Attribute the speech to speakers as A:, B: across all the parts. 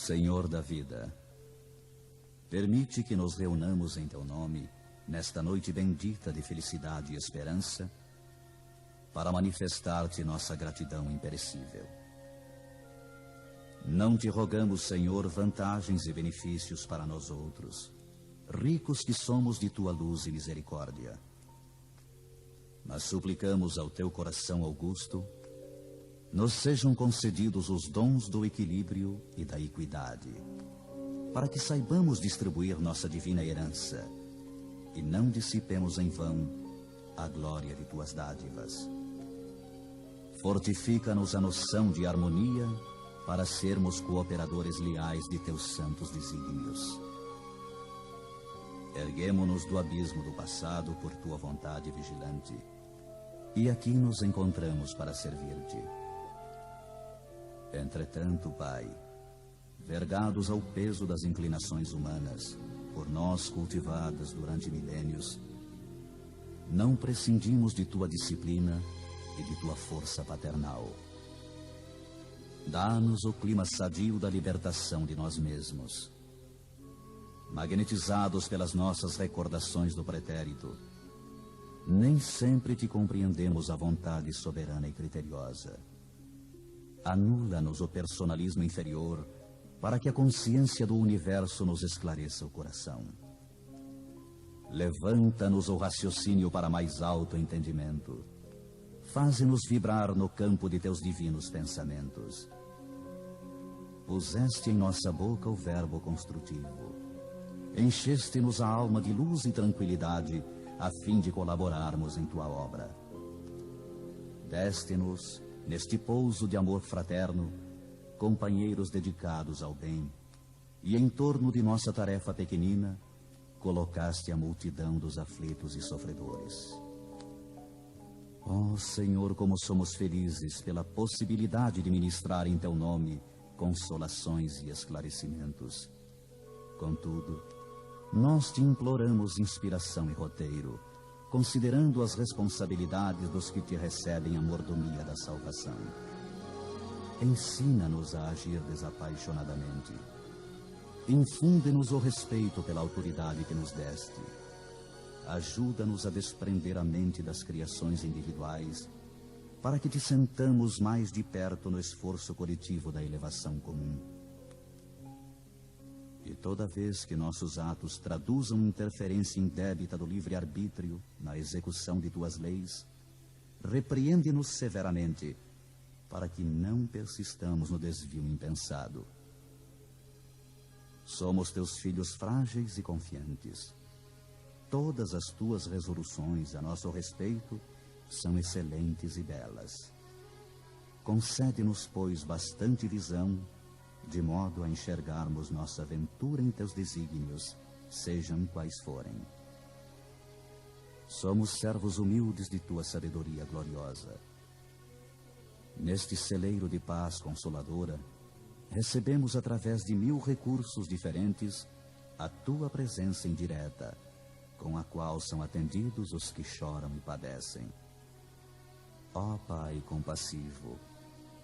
A: Senhor da vida, permite que nos reunamos em Teu nome, nesta noite bendita de felicidade e esperança, para manifestar-te nossa gratidão imperecível. Não te rogamos, Senhor, vantagens e benefícios para nós outros, ricos que somos de Tua luz e misericórdia. Mas suplicamos ao Teu coração augusto, nos sejam concedidos os dons do equilíbrio e da equidade, para que saibamos distribuir nossa divina herança e não dissipemos em vão a glória de Tuas dádivas. Fortifica-nos a noção de harmonia para sermos cooperadores leais de Teus santos desígnios. Erguemo-nos do abismo do passado por Tua vontade vigilante, e aqui nos encontramos para servir-te. Entretanto, Pai, vergados ao peso das inclinações humanas, por nós cultivadas durante milênios, não prescindimos de Tua disciplina e de Tua força paternal. Dá-nos o clima sadio da libertação de nós mesmos. Magnetizados pelas nossas recordações do pretérito, nem sempre te compreendemos a vontade soberana e criteriosa. Anula-nos o personalismo inferior para que a consciência do universo nos esclareça o coração. Levanta-nos o raciocínio para mais alto entendimento. Faze-nos vibrar no campo de Teus divinos pensamentos. Puseste em nossa boca o verbo construtivo. Encheste-nos a alma de luz e tranquilidade, a fim de colaborarmos em Tua obra. Deste-nos, neste pouso de amor fraterno, companheiros dedicados ao bem, e em torno de nossa tarefa pequenina, colocaste a multidão dos aflitos e sofredores. Ó Senhor, como somos felizes pela possibilidade de ministrar em Teu nome consolações e esclarecimentos. Contudo, nós te imploramos inspiração e roteiro, considerando as responsabilidades dos que te recebem a mordomia da salvação. Ensina-nos a agir desapaixonadamente. Infunde-nos o respeito pela autoridade que nos deste. Ajuda-nos a desprender a mente das criações individuais, para que te sentamos mais de perto no esforço coletivo da elevação comum. E toda vez que nossos atos traduzam interferência indébita do livre-arbítrio na execução de Tuas leis, repreende-nos severamente, para que não persistamos no desvio impensado. Somos Teus filhos frágeis e confiantes. Todas as Tuas resoluções a nosso respeito são excelentes e belas. Concede-nos, pois, bastante visão, de modo a enxergarmos nossa aventura em Teus desígnios, sejam quais forem. Somos servos humildes de Tua sabedoria gloriosa. Neste celeiro de paz consoladora, recebemos através de 1000 recursos diferentes a Tua presença indireta, com a qual são atendidos os que choram e padecem. Ó Pai compassivo,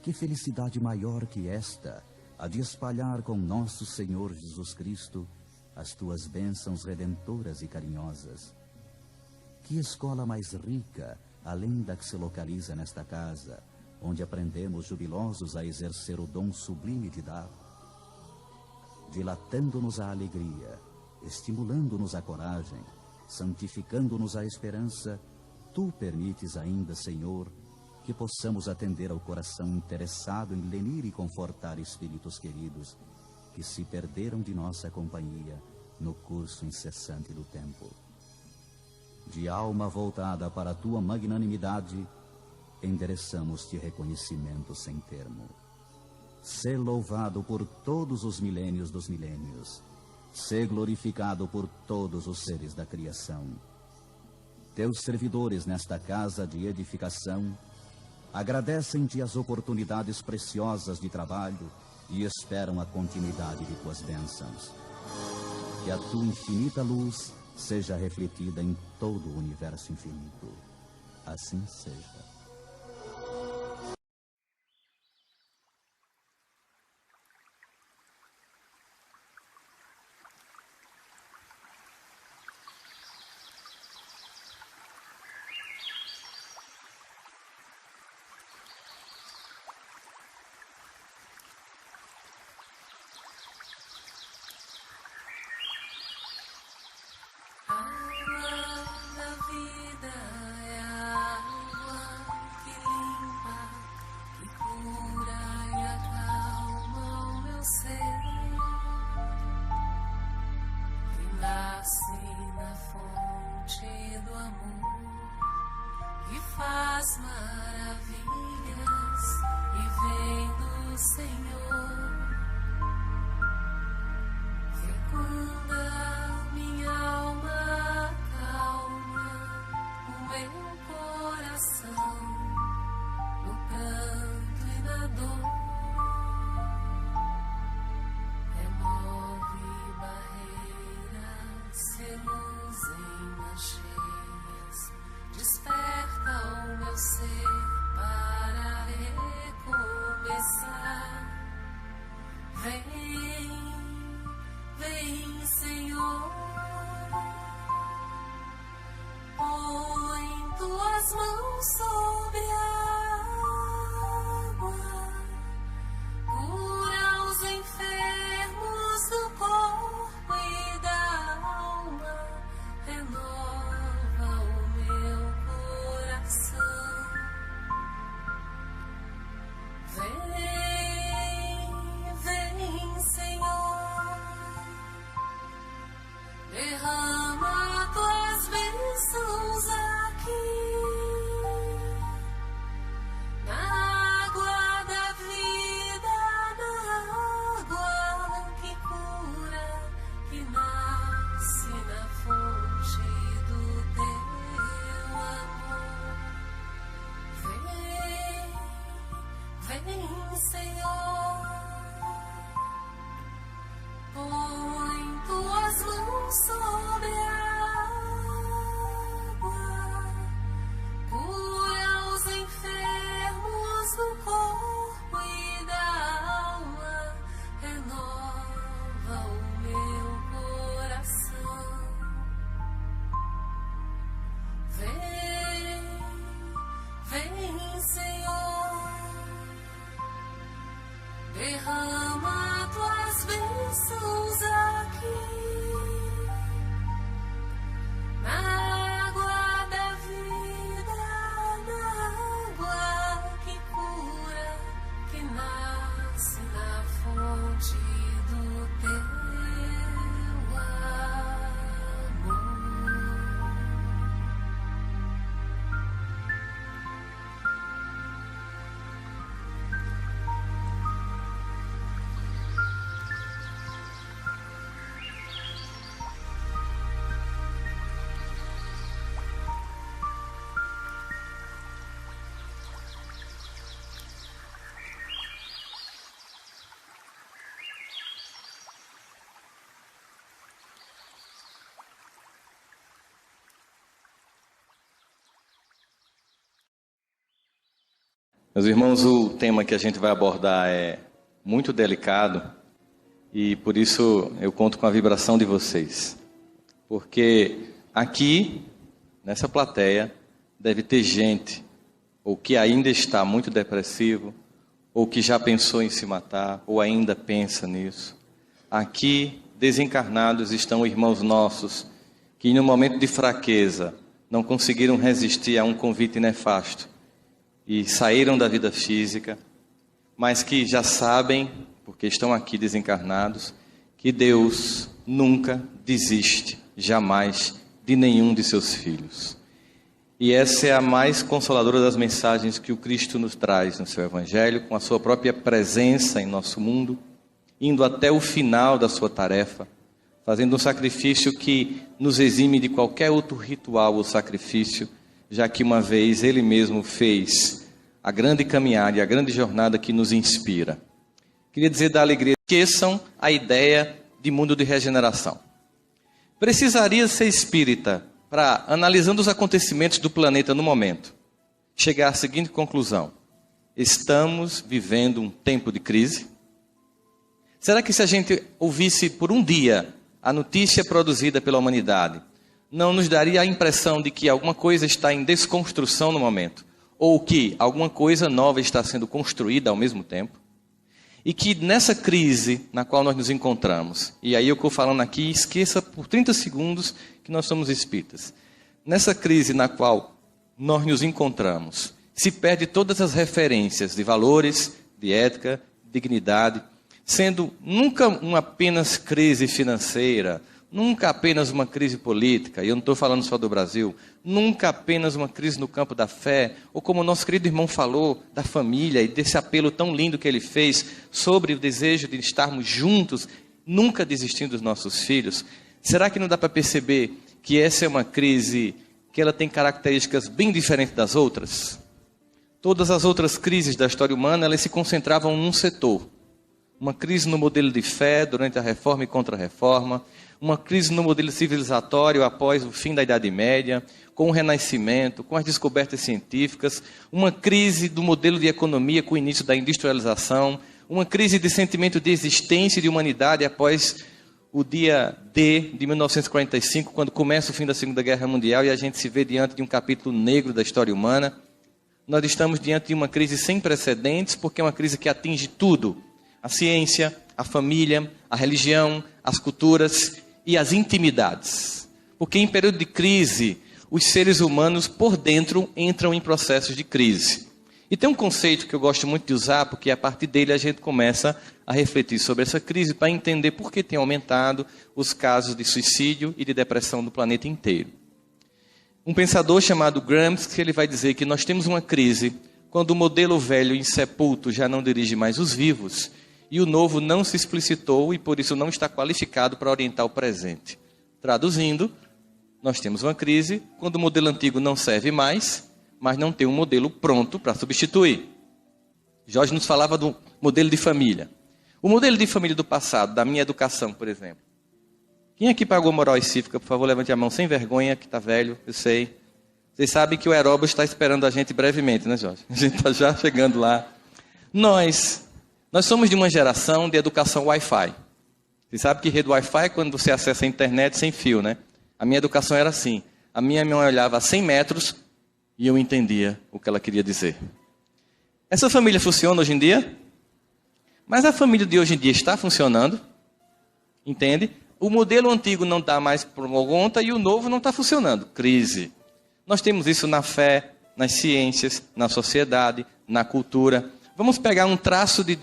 A: que felicidade maior que esta, a de espalhar com nosso Senhor Jesus Cristo as Tuas bênçãos redentoras e carinhosas. Que escola mais rica, além da que se localiza nesta casa, onde aprendemos jubilosos a exercer o dom sublime de dar, dilatando-nos a alegria, estimulando-nos a coragem, santificando-nos a esperança, Tu permites ainda, Senhor, que possamos atender ao coração interessado em lenir e confortar espíritos queridos que se perderam de nossa companhia no curso incessante do tempo. De alma voltada para a Tua magnanimidade, endereçamos-te reconhecimento sem termo. Sê louvado por todos os milênios dos milênios. Sê glorificado por todos os seres da criação. Teus servidores nesta casa de edificação agradecem-te as oportunidades preciosas de trabalho e esperam a continuidade de Tuas bênçãos. Que a Tua infinita luz seja refletida em todo o universo infinito. Assim seja.
B: Meus irmãos, o tema que a gente vai abordar é muito delicado e por isso eu conto com a vibração de vocês. Porque aqui, nessa plateia, deve ter gente ou que ainda está muito depressivo, ou que já pensou em se matar, ou ainda pensa nisso. Aqui, desencarnados, estão irmãos nossos que no momento de fraqueza não conseguiram resistir a um convite nefasto e saíram da vida física, mas que já sabem, porque estão aqui desencarnados, que Deus nunca desiste, jamais, de nenhum de seus filhos. E essa é a mais consoladora das mensagens que o Cristo nos traz no seu Evangelho, com a sua própria presença em nosso mundo, indo até o final da sua tarefa, fazendo um sacrifício que nos exime de qualquer outro ritual ou sacrifício, já que uma vez Ele mesmo fez a grande caminhada e a grande jornada que nos inspira. Queria dizer da alegria, esqueçam a ideia de mundo de regeneração. Precisaria ser espírita para, analisando os acontecimentos do planeta no momento, chegar à seguinte conclusão: estamos vivendo um tempo de crise? Será que se a gente ouvisse por um dia a notícia produzida pela humanidade, não nos daria a impressão de que alguma coisa está em desconstrução no momento? Ou que alguma coisa nova está sendo construída ao mesmo tempo? E que nessa crise na qual nós nos encontramos, e aí eu estou falando aqui, esqueça por 30 segundos que nós somos espíritas. Nessa crise na qual nós nos encontramos, se perde todas as referências de valores, de ética, dignidade, sendo nunca uma apenas crise financeira, nunca apenas uma crise política, e eu não estou falando só do Brasil, nunca apenas uma crise no campo da fé, ou como o nosso querido irmão falou, da família, e desse apelo tão lindo que ele fez sobre o desejo de estarmos juntos, nunca desistindo dos nossos filhos. Será que não dá para perceber que essa é uma crise que ela tem características bem diferentes das outras? Todas as outras crises da história humana, elas se concentravam num setor. Uma crise no modelo de fé durante a Reforma e Contra-Reforma, uma crise no modelo civilizatório após o fim da Idade Média, com o Renascimento, com as descobertas científicas, uma crise do modelo de economia com o início da industrialização, uma crise de sentimento de existência e de humanidade após o dia D de 1945, quando começa o fim da Segunda Guerra Mundial e a gente se vê diante de um capítulo negro da história humana. Nós estamos diante de uma crise sem precedentes, porque é uma crise que atinge tudo: a ciência, a família, a religião, as culturas e as intimidades. Porque em período de crise, os seres humanos por dentro entram em processos de crise. E tem um conceito que eu gosto muito de usar, porque a partir dele a gente começa a refletir sobre essa crise para entender por que tem aumentado os casos de suicídio e de depressão no planeta inteiro. Um pensador chamado Gramsci, ele vai dizer que nós temos uma crise quando o modelo velho insepulto já não dirige mais os vivos, e o novo não se explicitou e por isso não está qualificado para orientar o presente. Traduzindo, nós temos uma crise quando o modelo antigo não serve mais, mas não tem um modelo pronto para substituir. Jorge nos falava do modelo de família. O modelo de família do passado, da minha educação, por exemplo. Quem aqui pagou moral e cívica? Por favor, levante a mão sem vergonha, que está velho, eu sei. Vocês sabem que o Aeróbio está esperando a gente brevemente, né, Jorge? A gente está já chegando lá. Nós somos de uma geração de educação Wi-Fi. Você sabe que rede Wi-Fi é quando você acessa a internet sem fio, né? A minha educação era assim. A minha mãe olhava a 100 metros e eu entendia o que ela queria dizer. Essa família funciona hoje em dia? Mas a família de hoje em dia está funcionando? Entende? O modelo antigo não dá mais por conta e o novo não está funcionando. Crise. Nós temos isso na fé, nas ciências, na sociedade, na cultura. Vamos pegar um traço de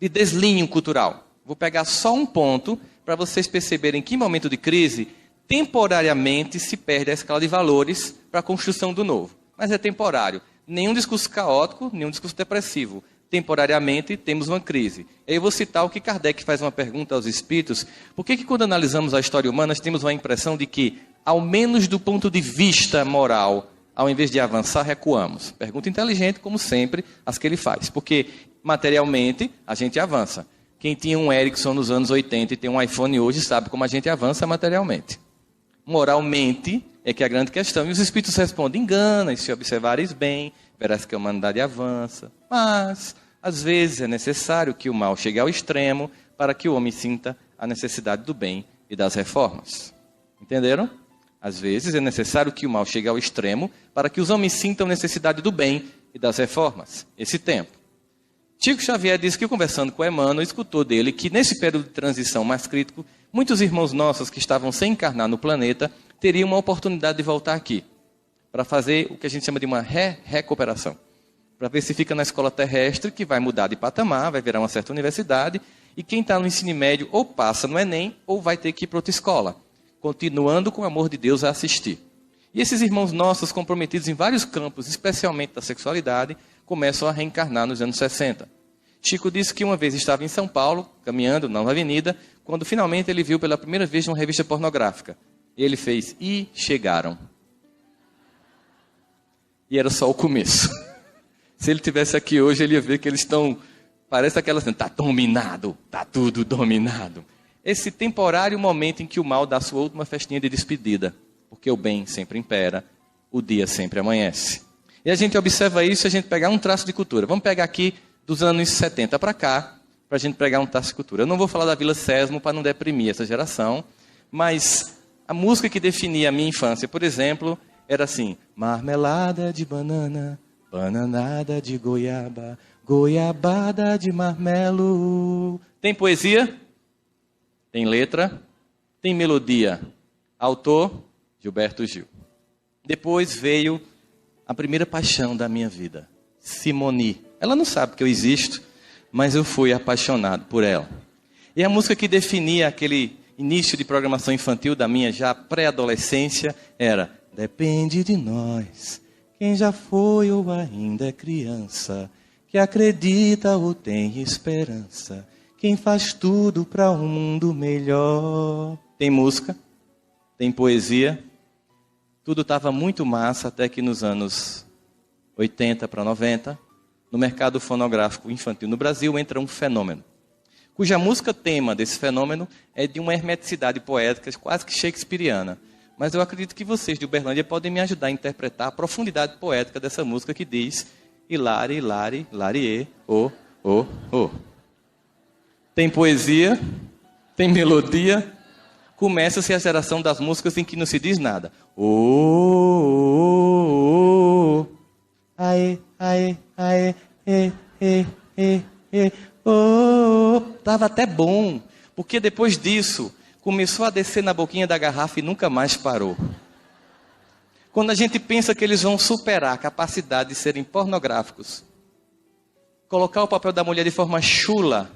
B: deslinho cultural. Vou pegar só um ponto para vocês perceberem que em momento de crise, temporariamente se perde a escala de valores para a construção do novo. Mas é temporário. Nenhum discurso caótico, nenhum discurso depressivo. Temporariamente temos uma crise. Eu vou citar o que Kardec faz uma pergunta aos espíritos. Por que quando analisamos a história humana, nós temos uma impressão de que, ao menos do ponto de vista moral, ao invés de avançar, recuamos? Pergunta inteligente, como sempre, as que ele faz. Porque, materialmente, a gente avança. Quem tinha um Ericsson nos anos 80 e tem um iPhone hoje sabe como a gente avança materialmente. Moralmente, É que é a grande questão. E os espíritos respondem, engana, e se observares bem, verás que a humanidade avança. Mas, às vezes, é necessário que o mal chegue ao extremo para que o homem sinta a necessidade do bem e das reformas. Entenderam? Às vezes, é necessário que o mal chegue ao extremo para que os homens sintam necessidade do bem e das reformas. Esse tempo. Chico Xavier disse que, conversando com Emmanuel, escutou dele que, nesse período de transição mais crítico, muitos irmãos nossos que estavam sem encarnar no planeta teriam uma oportunidade de voltar aqui, para fazer o que a gente chama de uma recuperação. Para ver se fica na escola terrestre, que vai mudar de patamar, vai virar uma certa universidade, e quem está no ensino médio ou passa no Enem, ou vai ter que ir para outra escola, continuando com o amor de Deus a assistir. E esses irmãos nossos, comprometidos em vários campos, especialmente da sexualidade, começam a reencarnar nos anos 60. Chico disse que uma vez estava em São Paulo, caminhando na avenida, quando finalmente ele viu pela primeira vez uma revista pornográfica. E ele fez, e chegaram. E era só o começo. Se ele estivesse aqui hoje, ele ia ver que eles estão, parece aquelas, está dominado, está tudo dominado. Esse temporário momento em que o mal dá sua última festinha de despedida, porque o bem sempre impera, o dia sempre amanhece. E a gente observa isso, a gente pegar um traço de cultura. Vamos pegar aqui dos anos 70 para cá, para a gente pegar um traço de cultura. Eu não vou falar da Vila Sésamo para não deprimir essa geração, mas a música que definia a minha infância, por exemplo, era assim: marmelada de banana, bananada de goiaba, goiabada de marmelo. Tem poesia? Tem letra? Tem melodia? Autor? Gilberto Gil. Depois veio a primeira paixão da minha vida, Simone. Ela não sabe que eu existo, mas eu fui apaixonado por ela. E a música que definia aquele início de programação infantil da minha já pré-adolescência era: depende de nós, quem já foi ou ainda é criança, que acredita ou tem esperança, quem faz tudo para um mundo melhor. Tem música, tem poesia, tudo estava muito massa até que nos anos 80 para 90, no mercado fonográfico infantil no Brasil, entra um fenômeno, cuja música tema desse fenômeno é de uma hermeticidade poética quase que shakespeariana. Mas eu acredito que vocês de Uberlândia podem me ajudar a interpretar a profundidade poética dessa música que diz: Hilari, Hilari, Hilarie, oh, oh, oh. Tem poesia, tem melodia, começa-se a geração das músicas em que não se diz nada. Oh, oh, oh, aê, aê, aê, oh. Tava até bom, porque depois disso começou a descer na boquinha da garrafa e nunca mais parou. Quando a gente pensa que eles vão superar a capacidade de serem pornográficos, colocar o papel da mulher de forma chula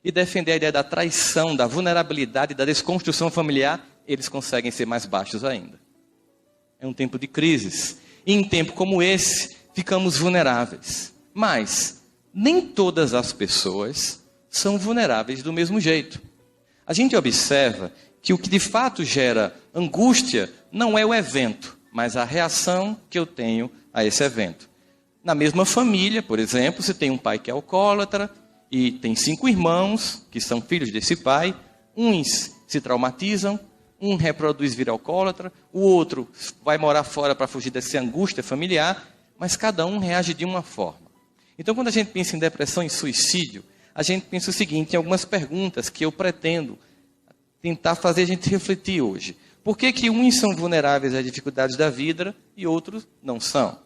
B: e defender a ideia da traição, da vulnerabilidade, da desconstrução familiar, eles conseguem ser mais baixos ainda. É um tempo de crises. E em tempo como esse, ficamos vulneráveis. Mas nem todas as pessoas são vulneráveis do mesmo jeito. A gente observa que o que de fato gera angústia não é o evento, mas a reação que eu tenho a esse evento. Na mesma família, por exemplo, se tem um pai que é alcoólatra e tem 5 irmãos que são filhos desse pai, uns se traumatizam, um reproduz vir alcoólatra, o outro vai morar fora para fugir dessa angústia familiar, mas cada um reage de uma forma. Então, quando a gente pensa em depressão e suicídio, a gente pensa o seguinte, em algumas perguntas que eu pretendo tentar fazer a gente refletir hoje. Por que uns são vulneráveis às dificuldades da vida e outros não são?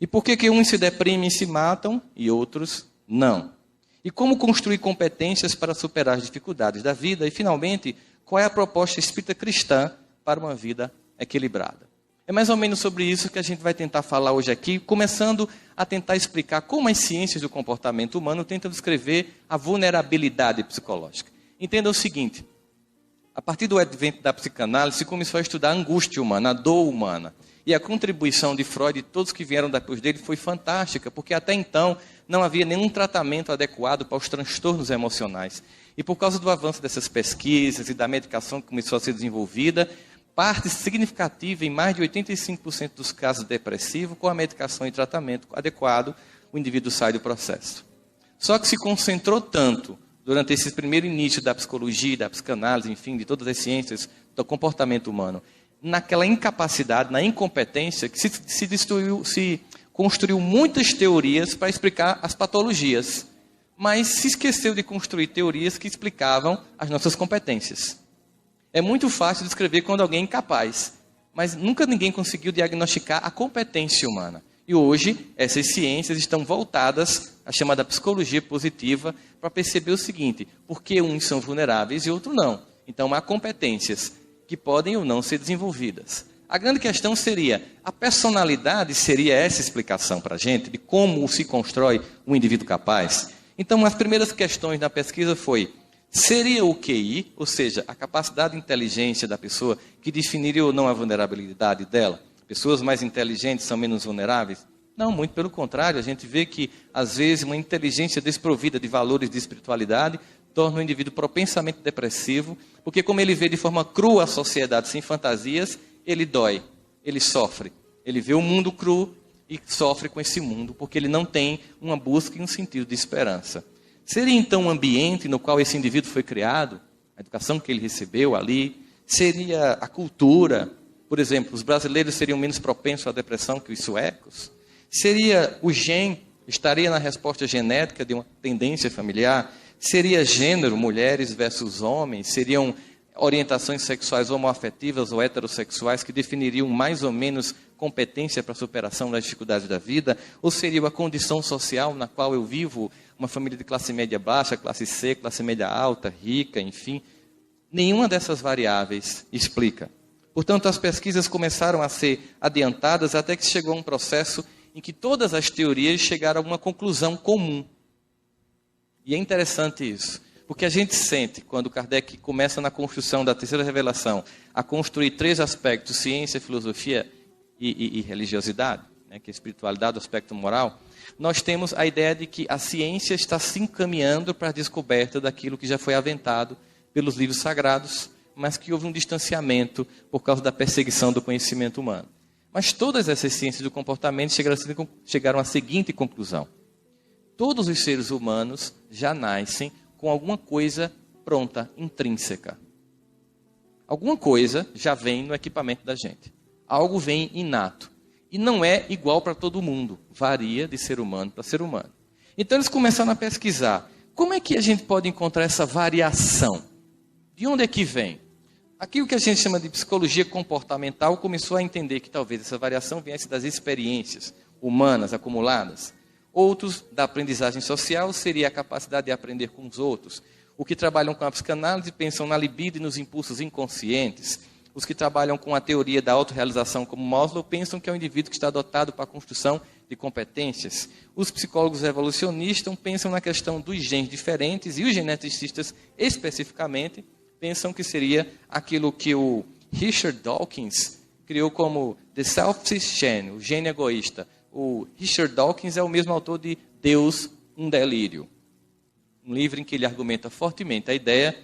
B: E por que uns se deprimem e se matam e outros não? E como construir competências para superar as dificuldades da vida? E, finalmente, qual é a proposta espírita cristã para uma vida equilibrada? É mais ou menos sobre isso que a gente vai tentar falar hoje aqui, começando a tentar explicar como as ciências do comportamento humano tentam descrever a vulnerabilidade psicológica. Entenda o seguinte: a partir do advento da psicanálise, se começou a estudar a angústia humana, a dor humana. E a contribuição de Freud e todos que vieram depois dele foi fantástica, porque até então não havia nenhum tratamento adequado para os transtornos emocionais. E por causa do avanço dessas pesquisas e da medicação que começou a ser desenvolvida, parte significativa, em mais de 85% dos casos depressivos, com a medicação e tratamento adequado, o indivíduo sai do processo. Só que se concentrou tanto durante esse primeiro início da psicologia, da psicanálise, enfim, de todas as ciências do comportamento humano, naquela incapacidade, na incompetência, que se construiu muitas teorias para explicar as patologias, mas se esqueceu de construir teorias que explicavam as nossas competências. É muito fácil descrever quando alguém é incapaz, mas nunca ninguém conseguiu diagnosticar a competência humana. E hoje, essas ciências estão voltadas à chamada psicologia positiva para perceber o seguinte: por que uns são vulneráveis e outros não? Então, há competências que podem ou não ser desenvolvidas. A grande questão seria, a personalidade seria essa explicação para a gente de como se constrói um indivíduo capaz? Então, as primeiras questões da pesquisa foi, seria o QI, ou seja, a capacidade de inteligência da pessoa, que definiria ou não a vulnerabilidade dela? Pessoas mais inteligentes são menos vulneráveis? Não, muito pelo contrário. A gente vê que, às vezes, uma inteligência desprovida de valores de espiritualidade torna o indivíduo propensamente depressivo, porque como ele vê de forma crua a sociedade sem fantasias, ele dói, ele sofre. Ele vê o mundo cru e sofre com esse mundo, porque ele não tem uma busca e um sentido de esperança. Seria então o ambiente no qual esse indivíduo foi criado, a educação que ele recebeu ali, seria a cultura? Por exemplo, os brasileiros seriam menos propensos à depressão que os suecos? Seria o gene, estaria na resposta genética de uma tendência familiar? Seria gênero, mulheres versus homens? Seriam orientações sexuais homoafetivas ou heterossexuais que definiriam mais ou menos competência para a superação das dificuldades da vida? Ou seria a condição social na qual eu vivo, uma família de classe média baixa, classe C, classe média alta, rica, enfim? Nenhuma dessas variáveis explica. Portanto, as pesquisas começaram a ser adiantadas até que chegou a um processo em que todas as teorias chegaram a uma conclusão comum. E é interessante isso, porque a gente sente, quando Kardec começa na construção da terceira revelação, a construir três aspectos, ciência, filosofia e religiosidade, né, que é a espiritualidade, o aspecto moral, nós temos a ideia de que a ciência está se encaminhando para a descoberta daquilo que já foi aventado pelos livros sagrados, mas que houve um distanciamento por causa da perseguição do conhecimento humano. Mas todas essas ciências do comportamento chegaram à seguinte conclusão: todos os seres humanos já nascem com alguma coisa pronta, intrínseca. Alguma coisa já vem no equipamento da gente. Algo vem inato. E não é igual para todo mundo. Varia de ser humano para ser humano. Então eles começaram a pesquisar. Como é que a gente pode encontrar essa variação? De onde é que vem? Aquilo que a gente chama de psicologia comportamental começou a entender que talvez essa variação viesse das experiências humanas acumuladas. Outros, da aprendizagem social, seria a capacidade de aprender com os outros. Os que trabalham com a psicanálise pensam na libido e nos impulsos inconscientes. Os que trabalham com a teoria da autorrealização, como Maslow, pensam que é um indivíduo que está dotado para a construção de competências. Os psicólogos evolucionistas pensam na questão dos genes diferentes e os geneticistas, especificamente, pensam que seria aquilo que o Richard Dawkins criou como The Selfish Gene, o gene egoísta. O Richard Dawkins é o mesmo autor de Deus, um Delírio. Um livro em que ele argumenta fortemente a ideia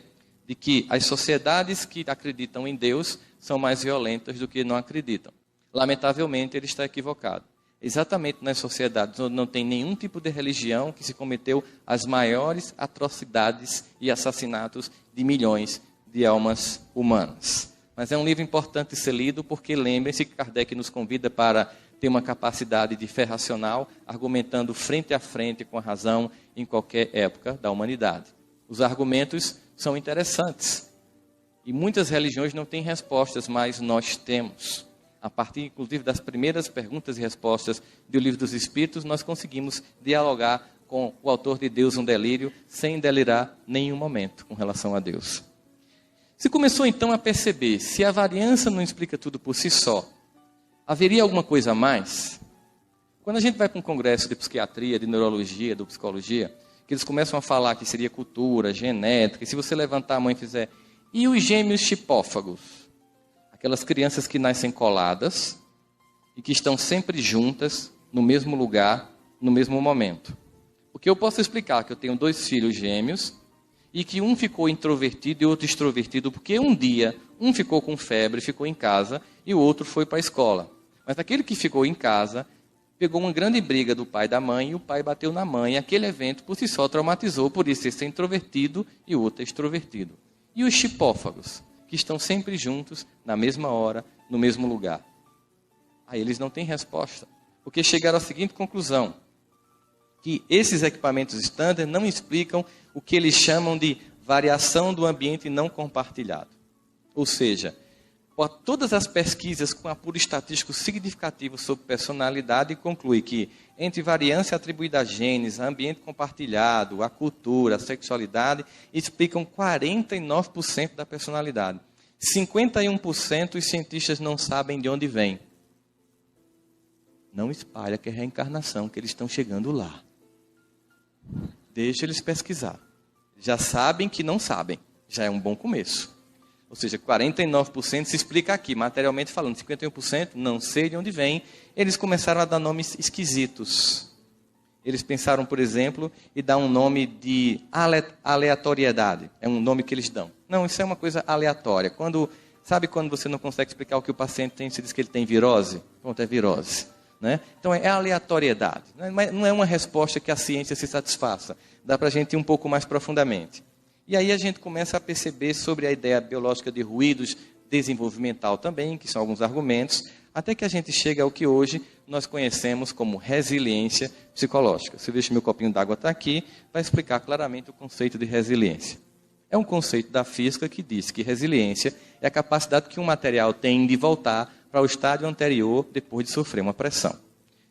B: de que as sociedades que acreditam em Deus são mais violentas do que não acreditam. Lamentavelmente, ele está equivocado. Exatamente nas sociedades onde não tem nenhum tipo de religião que se cometeu as maiores atrocidades e assassinatos de milhões de almas humanas. Mas é um livro importante ser lido porque lembrem-se que Kardec nos convida para ter uma capacidade de fé racional, argumentando frente a frente com a razão em qualquer época da humanidade. Os argumentos são interessantes e muitas religiões não têm respostas, mas nós temos. A partir, inclusive, das primeiras perguntas e respostas do Livro dos Espíritos, nós conseguimos dialogar com o autor de Deus, um Delírio, sem delirar nenhum momento com relação a Deus. Se começou então a perceber, se a variância não explica tudo por si só, haveria alguma coisa a mais? Quando a gente vai para um congresso de psiquiatria, de neurologia, de psicologia, que eles começam a falar que seria cultura, genética, e se você levantar a mão e fizer, e os gêmeos chipófagos? Aquelas crianças que nascem coladas e que estão sempre juntas, no mesmo lugar, no mesmo momento. Porque eu posso explicar que eu tenho 2 filhos gêmeos e que um ficou introvertido e outro extrovertido, porque um dia um ficou com febre, ficou em casa, e o outro foi para a escola. Mas aquele que ficou em casa pegou uma grande briga do pai e da mãe, e o pai bateu na mãe, e aquele evento por si só traumatizou, por isso ele ser introvertido e o outro é extrovertido. E os chipófagos, que estão sempre juntos, na mesma hora, no mesmo lugar? Aí eles não têm resposta, porque chegaram à seguinte conclusão, que esses equipamentos standard não explicam o que eles chamam de variação do ambiente não compartilhado. Ou seja, todas as pesquisas com apuro estatístico significativo sobre personalidade concluem que entre variância atribuída a genes, a ambiente compartilhado, a cultura, a sexualidade, explicam 49% da personalidade. 51% os cientistas não sabem de onde vem. Não espalha que é reencarnação, que eles estão chegando lá. Deixa eles pesquisar. Já sabem que não sabem. Já é um bom começo. Ou seja, 49% se explica aqui, materialmente falando. 51% não sei de onde vem. Eles começaram a dar nomes esquisitos. Eles pensaram, por exemplo, em dar um nome de aleatoriedade. É um nome que eles dão. Não, isso é uma coisa aleatória. Sabe quando você não consegue explicar o que o paciente tem, você diz que ele tem virose? Pronto, é virose. Né? Então é aleatoriedade. Não é uma resposta que a ciência se satisfaça. Dá para a gente ir um pouco mais profundamente. E aí a gente começa a perceber sobre a ideia biológica de ruídos, desenvolvimental também, que são alguns argumentos, até que a gente chega ao que hoje nós conhecemos como resiliência psicológica. Se eu deixo meu copinho d'água está aqui, vai explicar claramente o conceito de resiliência. É um conceito da física que diz que resiliência é a capacidade que um material tem de voltar para o estádio anterior depois de sofrer uma pressão.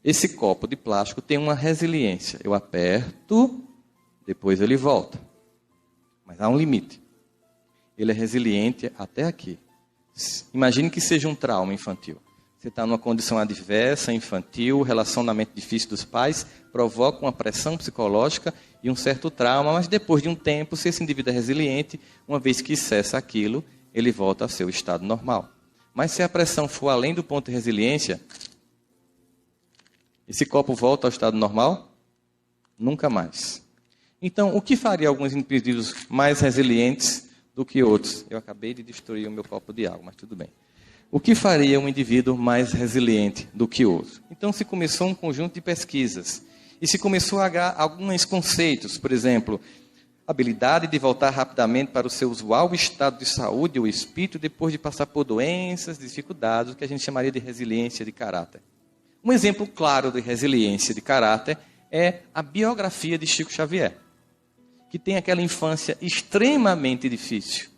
B: Esse copo de plástico tem uma resiliência. Eu aperto, depois ele volta. Mas há um limite. Ele é resiliente até aqui. Imagine que seja um trauma infantil. Você está numa condição adversa, infantil, relacionamento difícil dos pais, provoca uma pressão psicológica e um certo trauma, mas depois de um tempo, se esse indivíduo é resiliente, uma vez que cessa aquilo, ele volta ao seu estado normal. Mas se a pressão for além do ponto de resiliência, esse copo volta ao estado normal? Nunca mais. Então, o que faria alguns indivíduos mais resilientes do que outros? Eu acabei de destruir o meu copo de água, mas tudo bem. O que faria um indivíduo mais resiliente do que outro? Então, se começou um conjunto de pesquisas. E se começou a dar alguns conceitos, por exemplo, habilidade de voltar rapidamente para o seu usual estado de saúde ou espírito depois de passar por doenças, dificuldades, o que a gente chamaria de resiliência de caráter. Um exemplo claro de resiliência de caráter é a biografia de Chico Xavier, que tem aquela infância extremamente difícil,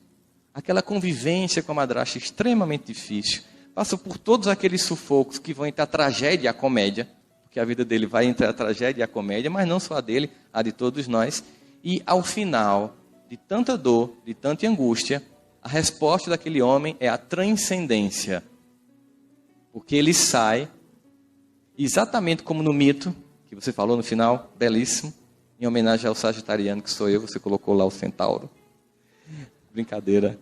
B: aquela convivência com a madrasta extremamente difícil, passa por todos aqueles sufocos que vão entre a tragédia e a comédia, porque a vida dele vai entre a tragédia e a comédia, mas não só a dele, a de todos nós, e ao final de tanta dor, de tanta angústia, a resposta daquele homem é a transcendência, porque ele sai, exatamente como no mito, que você falou no final, belíssimo, em homenagem ao sagitariano que sou eu, você colocou lá o centauro. Brincadeira.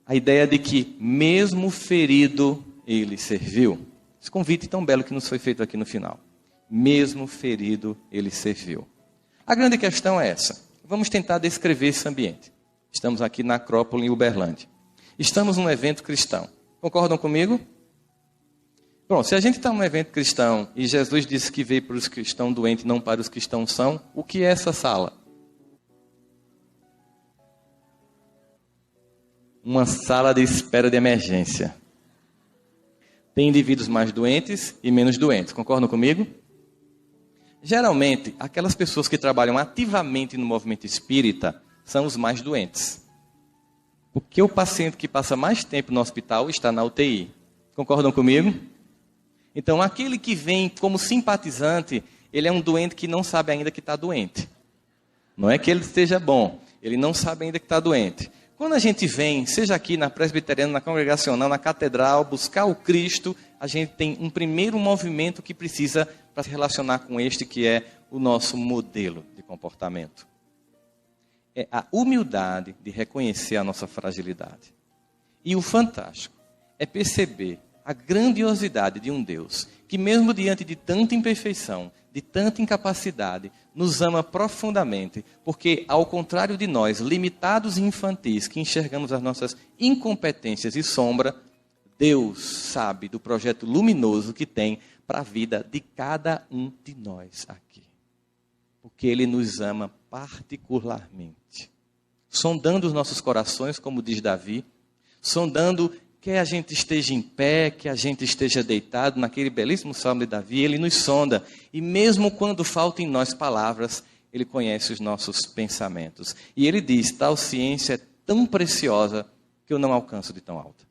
B: A ideia de que, mesmo ferido, ele serviu. Esse convite tão belo que nos foi feito aqui no final. Mesmo ferido, ele serviu. A grande questão é essa. Vamos tentar descrever esse ambiente. Estamos aqui na Acrópole, em Uberlândia. Estamos num evento cristão. Concordam comigo? Bom, se a gente está num evento cristão e Jesus disse que veio para os que estão doentes, não para os que estão sãos, o que é essa sala? Uma sala de espera de emergência. Tem indivíduos mais doentes e menos doentes. Concordam comigo? Geralmente, aquelas pessoas que trabalham ativamente no movimento espírita são os mais doentes. Porque o paciente que passa mais tempo no hospital está na UTI. Concordam comigo? Então, aquele que vem como simpatizante, ele é um doente que não sabe ainda que está doente. Não é que ele esteja bom, ele não sabe ainda que está doente. Quando a gente vem, seja aqui na presbiteriana, na congregacional, na catedral, buscar o Cristo, a gente tem um primeiro movimento que precisa para se relacionar com este que é o nosso modelo de comportamento. É a humildade de reconhecer a nossa fragilidade. E o fantástico é perceber a grandiosidade de um Deus que mesmo diante de tanta imperfeição, de tanta incapacidade, nos ama profundamente, porque ao contrário de nós, limitados e infantis, que enxergamos as nossas incompetências e sombra, Deus sabe do projeto luminoso que tem para a vida de cada um de nós aqui. Porque Ele nos ama particularmente. Sondando os nossos corações, como diz Davi, sondando quer a gente esteja em pé, quer a gente esteja deitado, naquele belíssimo Salmo de Davi, ele nos sonda. E mesmo quando faltam em nós palavras, ele conhece os nossos pensamentos. E ele diz, tal ciência é tão preciosa que eu não alcanço de tão alta.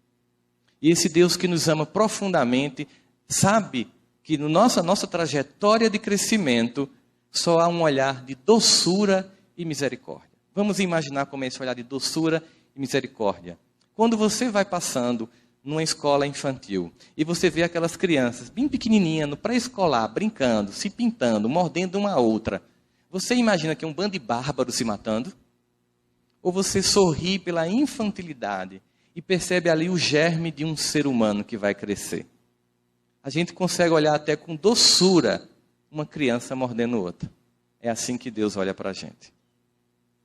B: E esse Deus que nos ama profundamente, sabe que na nossa trajetória de crescimento, só há um olhar de doçura e misericórdia. Vamos imaginar como é esse olhar de doçura e misericórdia. Quando você vai passando numa escola infantil e você vê aquelas crianças bem pequenininhas, no pré-escolar, brincando, se pintando, mordendo uma a outra, você imagina que é um bando de bárbaros se matando? Ou você sorri pela infantilidade e percebe ali o germe de um ser humano que vai crescer? A gente consegue olhar até com doçura uma criança mordendo outra. É assim que Deus olha para a gente.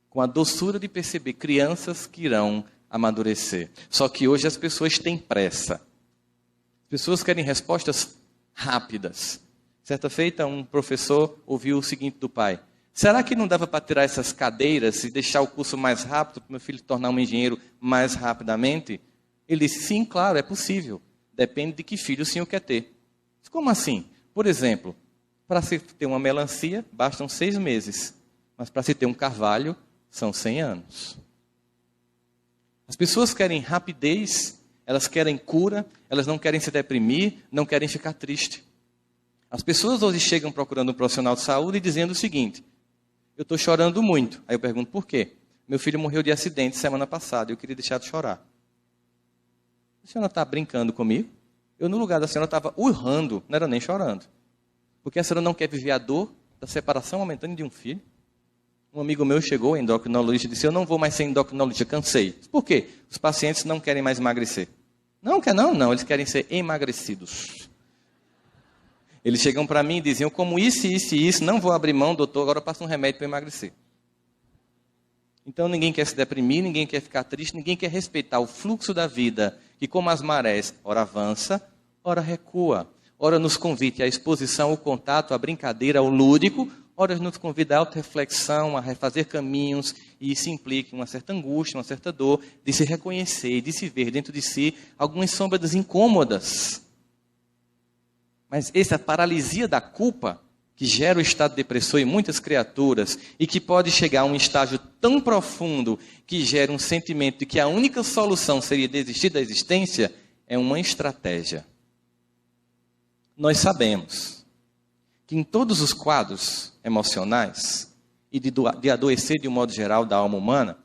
B: Com a doçura de perceber crianças que irão amadurecer. Só que hoje as pessoas têm pressa. As pessoas querem respostas rápidas. Certa feita, um professor ouviu o seguinte do pai: será que não dava para tirar essas cadeiras e deixar o curso mais rápido para o meu filho tornar um engenheiro mais rapidamente? Ele disse, sim, claro, é possível. Depende de que filho o senhor quer ter. Como assim? Por exemplo, para se ter uma melancia, bastam 6 meses. Mas para se ter um carvalho, são 100 anos. As pessoas querem rapidez, elas querem cura, elas não querem se deprimir, não querem ficar tristes. As pessoas hoje chegam procurando um profissional de saúde e dizendo o seguinte: eu estou chorando muito. Aí eu pergunto, por quê? Meu filho morreu de acidente semana passada e eu queria deixar de chorar. A senhora está brincando comigo? Eu, no lugar da senhora, estava urrando, não era nem chorando. Porque a senhora não quer viver a dor da separação momentânea de um filho? Um amigo meu chegou, endocrinologista, e disse, eu não vou mais ser endocrinologista, cansei. Por quê? Os pacientes não querem mais emagrecer. Não quer não, eles querem ser emagrecidos. Eles chegam para mim e diziam, como isso, não vou abrir mão, doutor, agora eu passo um remédio para emagrecer. Então ninguém quer se deprimir, ninguém quer ficar triste, ninguém quer respeitar o fluxo da vida, que como as marés, ora avança, ora recua. Ora nos convida à exposição, ao contato, à brincadeira, ao lúdico, ora nos convida à auto-reflexão, a refazer caminhos, e isso implica uma certa angústia, uma certa dor, de se reconhecer, de se ver dentro de si algumas sombras incômodas. Mas essa paralisia da culpa, que gera o estado depressor em muitas criaturas, e que pode chegar a um estágio tão profundo, que gera um sentimento de que a única solução seria desistir da existência, é uma estratégia. Nós sabemos que em todos os quadros emocionais e de adoecer de um modo geral da alma humana,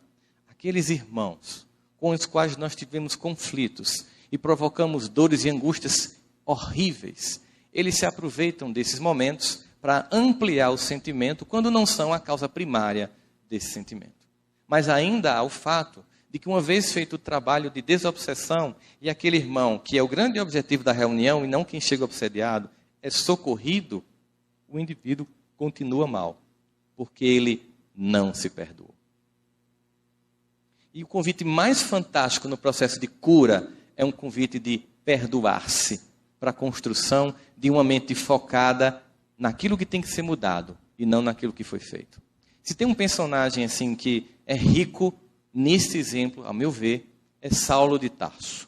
B: aqueles irmãos com os quais nós tivemos conflitos e provocamos dores e angústias horríveis, eles se aproveitam desses momentos para ampliar o sentimento quando não são a causa primária desse sentimento. Mas ainda há o fato de que uma vez feito o trabalho de desobsessão e aquele irmão, que é o grande objetivo da reunião e não quem chega obsediado, é socorrido, o indivíduo continua mal, porque ele não se perdoou. E o convite mais fantástico no processo de cura é um convite de perdoar-se para a construção de uma mente focada naquilo que tem que ser mudado e não naquilo que foi feito. Se tem um personagem assim que é rico nesse exemplo, ao meu ver, é Saulo de Tarso.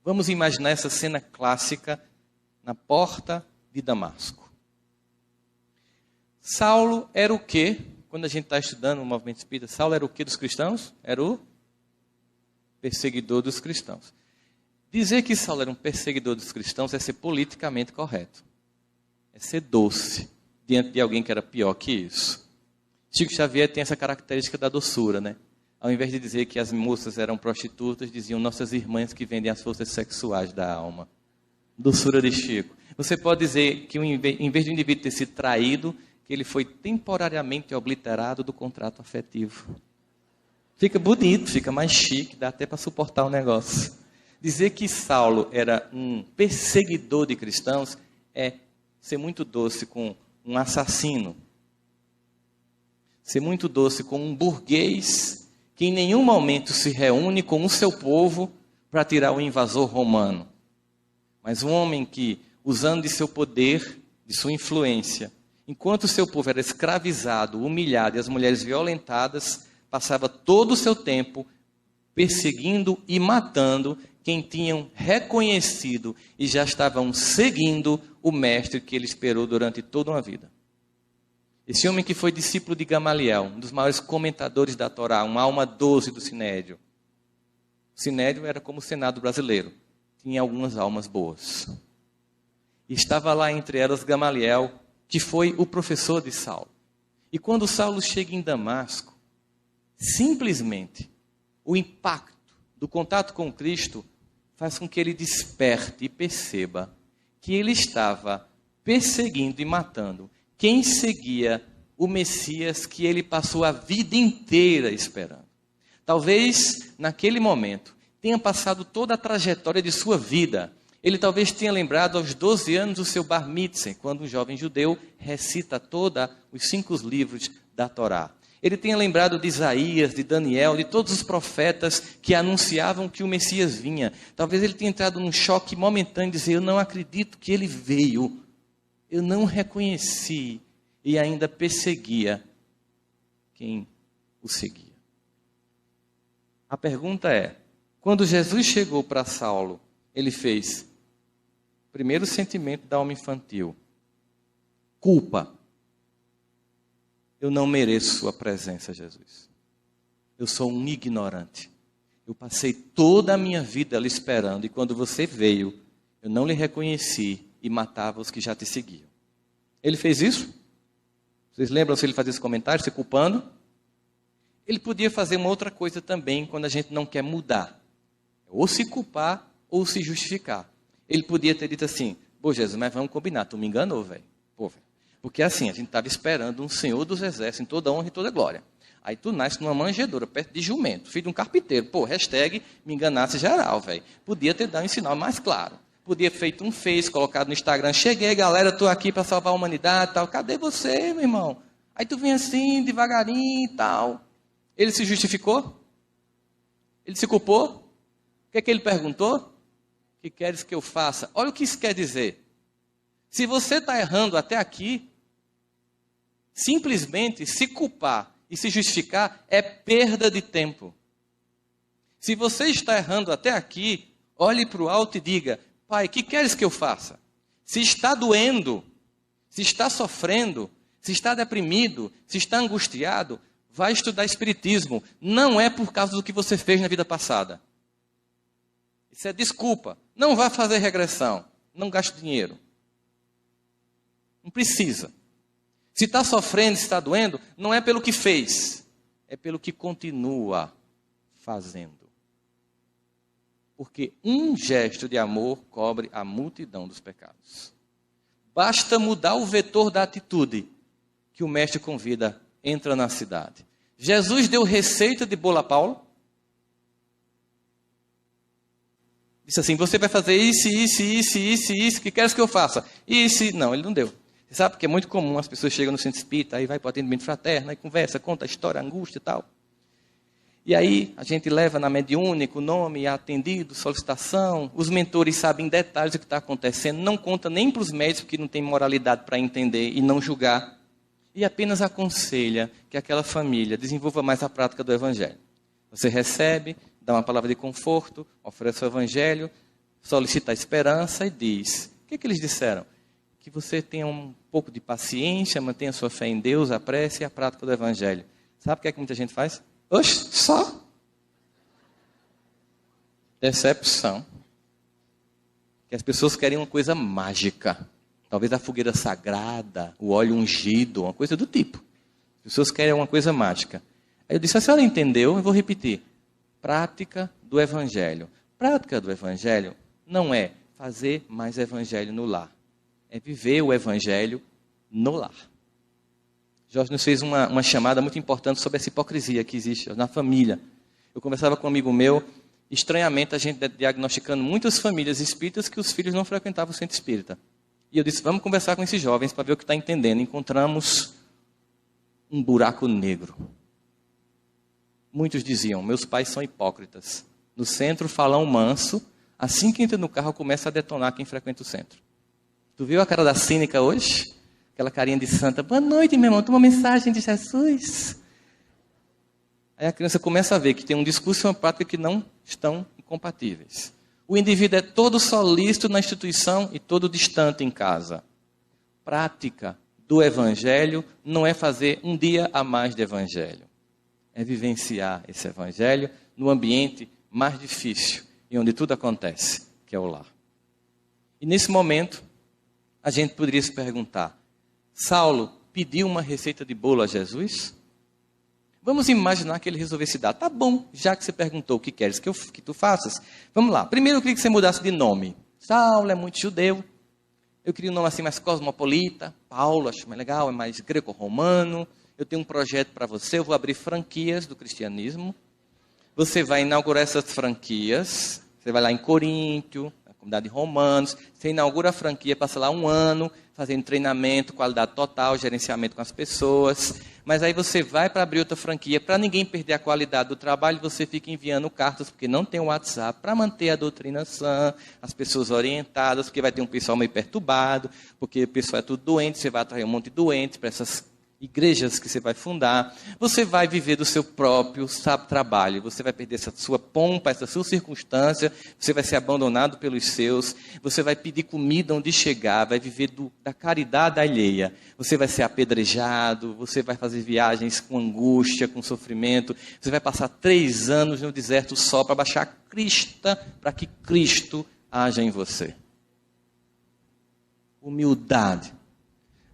B: Vamos imaginar essa cena clássica na porta de Damasco. Saulo era o quê? Quando a gente está estudando o movimento espírita, Saulo era o quê dos cristãos? Era o perseguidor dos cristãos. Dizer que Saulo era um perseguidor dos cristãos é ser politicamente correto. É ser doce diante de alguém que era pior que isso. Chico Xavier tem essa característica da doçura, né? Ao invés de dizer que as moças eram prostitutas, diziam nossas irmãs que vendem as forças sexuais da alma. Doçura de Chico. Você pode dizer que em vez de o indivíduo ter sido traído, que ele foi temporariamente obliterado do contrato afetivo. Fica bonito, fica mais chique, dá até para suportar o negócio. Dizer que Saulo era um perseguidor de cristãos é ser muito doce com um assassino. Ser muito doce com um burguês que em nenhum momento se reúne com o seu povo para tirar o invasor romano. Mas um homem que, usando de seu poder, de sua influência, enquanto o seu povo era escravizado, humilhado e as mulheres violentadas, passava todo o seu tempo perseguindo e matando quem tinham reconhecido e já estavam seguindo o mestre que ele esperou durante toda uma vida. Esse homem que foi discípulo de Gamaliel, um dos maiores comentadores da Torá, uma alma doce do Sinédrio. O Sinédrio era como o Senado brasileiro, tinha algumas almas boas. E estava lá entre elas Gamaliel, que foi o professor de Saulo. E quando Saulo chega em Damasco, simplesmente o impacto do contato com Cristo faz com que ele desperte e perceba que ele estava perseguindo e matando quem seguia o Messias que ele passou a vida inteira esperando. Talvez, naquele momento, tenha passado toda a trajetória de sua vida. Ele talvez tenha lembrado aos 12 anos do seu bar mitzvah, quando um jovem judeu recita todos os 5 livros da Torá. Ele tenha lembrado de Isaías, de Daniel, de todos os profetas que anunciavam que o Messias vinha. Talvez ele tenha entrado num choque momentâneo de dizer, eu não acredito que ele veio. Eu não reconheci e ainda perseguia quem o seguia. A pergunta é, quando Jesus chegou para Saulo, ele fez, primeiro sentimento da alma infantil, culpa. Eu não mereço sua presença, Jesus. Eu sou um ignorante. Eu passei toda a minha vida lhe esperando, e quando você veio, eu não lhe reconheci e matava os que já te seguiam. Ele fez isso? Vocês lembram se ele fazia esse comentário, se culpando? Ele podia fazer uma outra coisa também quando a gente não quer mudar. Ou se culpar, ou se justificar. Ele podia ter dito assim, pô Jesus, mas vamos combinar, tu me enganou, velho. Pô, velho. Porque assim, a gente estava esperando um Senhor dos Exércitos em toda honra e toda glória. Aí tu nasce numa manjedoura, perto de jumento, filho de um carpinteiro. Pô, hashtag me enganasse geral, velho. Podia ter dado um sinal mais claro. Podia ter feito um Face, colocado no Instagram. Cheguei, galera, estou aqui para salvar a humanidade e tal. Cadê você, meu irmão? Aí tu vem assim, devagarinho e tal. Ele se justificou? Ele se culpou? O que é que ele perguntou? O que queres que eu faça? Olha o que isso quer dizer. Se você está errando até aqui, simplesmente se culpar e se justificar é perda de tempo. Se você está errando até aqui, olhe para o alto e diga, Pai, o que queres que eu faça? Se está doendo, se está sofrendo, se está deprimido, se está angustiado, vai estudar espiritismo. Não é por causa do que você fez na vida passada. Isso é desculpa. Não vá fazer regressão. Não gaste dinheiro. Não precisa. Se está sofrendo, se está doendo, não é pelo que fez, é pelo que continua fazendo. Porque um gesto de amor cobre a multidão dos pecados. Basta mudar o vetor da atitude que o mestre convida, entra na cidade. Jesus deu receita de bolo a Paulo. Disse assim, você vai fazer isso, que queres que eu faça? Isso, não, ele não deu. Você sabe que é muito comum, as pessoas chegam no centro espírita, aí vai para o atendimento fraterno, aí conversa, conta a história, a angústia e tal. E aí a gente leva na mediúnica o nome, atendido, solicitação, os mentores sabem em detalhes o que está acontecendo, não conta nem para os médicos, porque não tem moralidade para entender e não julgar, e apenas aconselha que aquela família desenvolva mais a prática do Evangelho. Você recebe, dá uma palavra de conforto, oferece o Evangelho, solicita a esperança e diz, o que eles disseram? Que você tenha um pouco de paciência, mantenha sua fé em Deus, a prece e a prática do Evangelho. Sabe o que é que muita gente faz? Oxe, só? Decepção. Que as pessoas querem uma coisa mágica. Talvez a fogueira sagrada, o óleo ungido, uma coisa do tipo. As pessoas querem uma coisa mágica. Aí eu disse, a senhora entendeu? Eu vou repetir. Prática do Evangelho. Prática do Evangelho não é fazer mais Evangelho no lar. É viver o Evangelho no lar. Jorge nos fez uma chamada muito importante sobre essa hipocrisia que existe na família. Eu conversava com um amigo meu, estranhamente a gente diagnosticando muitas famílias espíritas que os filhos não frequentavam o centro espírita. E eu disse, vamos conversar com esses jovens para ver o que está entendendo. Encontramos um buraco negro. Muitos diziam, meus pais são hipócritas. No centro falam manso, assim que entra no carro começa a detonar quem frequenta o centro. Tu viu a cara da cínica hoje? Aquela carinha de santa. Boa noite, meu irmão. Toma uma mensagem de Jesus. Aí a criança começa a ver que tem um discurso e uma prática que não estão incompatíveis. O indivíduo é todo solícito na instituição e todo distante em casa. Prática do evangelho não é fazer um dia a mais de evangelho. É vivenciar esse evangelho no ambiente mais difícil e onde tudo acontece, que é o lar. E nesse momento, a gente poderia se perguntar, Saulo pediu uma receita de bolo a Jesus? Vamos imaginar que ele resolvesse dar. Tá bom, já que você perguntou o que queres que tu faças. Vamos lá. Primeiro eu queria que você mudasse de nome. Saulo é muito judeu. Eu queria um nome assim mais cosmopolita. Paulo, acho mais legal, é mais greco-romano. Eu tenho um projeto para você, eu vou abrir franquias do cristianismo. Você vai inaugurar essas franquias. Você vai lá em Coríntio, na comunidade de Romanos. Você inaugura a franquia, passa lá 1 ano, fazendo treinamento, qualidade total, gerenciamento com as pessoas. Mas aí você vai para abrir outra franquia, para ninguém perder a qualidade do trabalho, você fica enviando cartas, porque não tem o WhatsApp, para manter a doutrina sã, as pessoas orientadas, porque vai ter um pessoal meio perturbado, porque o pessoal é tudo doente, você vai atrair um monte de doentes para essas igrejas que você vai fundar. Você vai viver do seu próprio trabalho, você vai perder essa sua pompa, essa sua circunstância, você vai ser abandonado pelos seus, você vai pedir comida onde chegar, vai viver da caridade alheia, você vai ser apedrejado, você vai fazer viagens com angústia, com sofrimento, você vai passar 3 anos no deserto só para baixar a crista, para que Cristo haja em você. Humildade.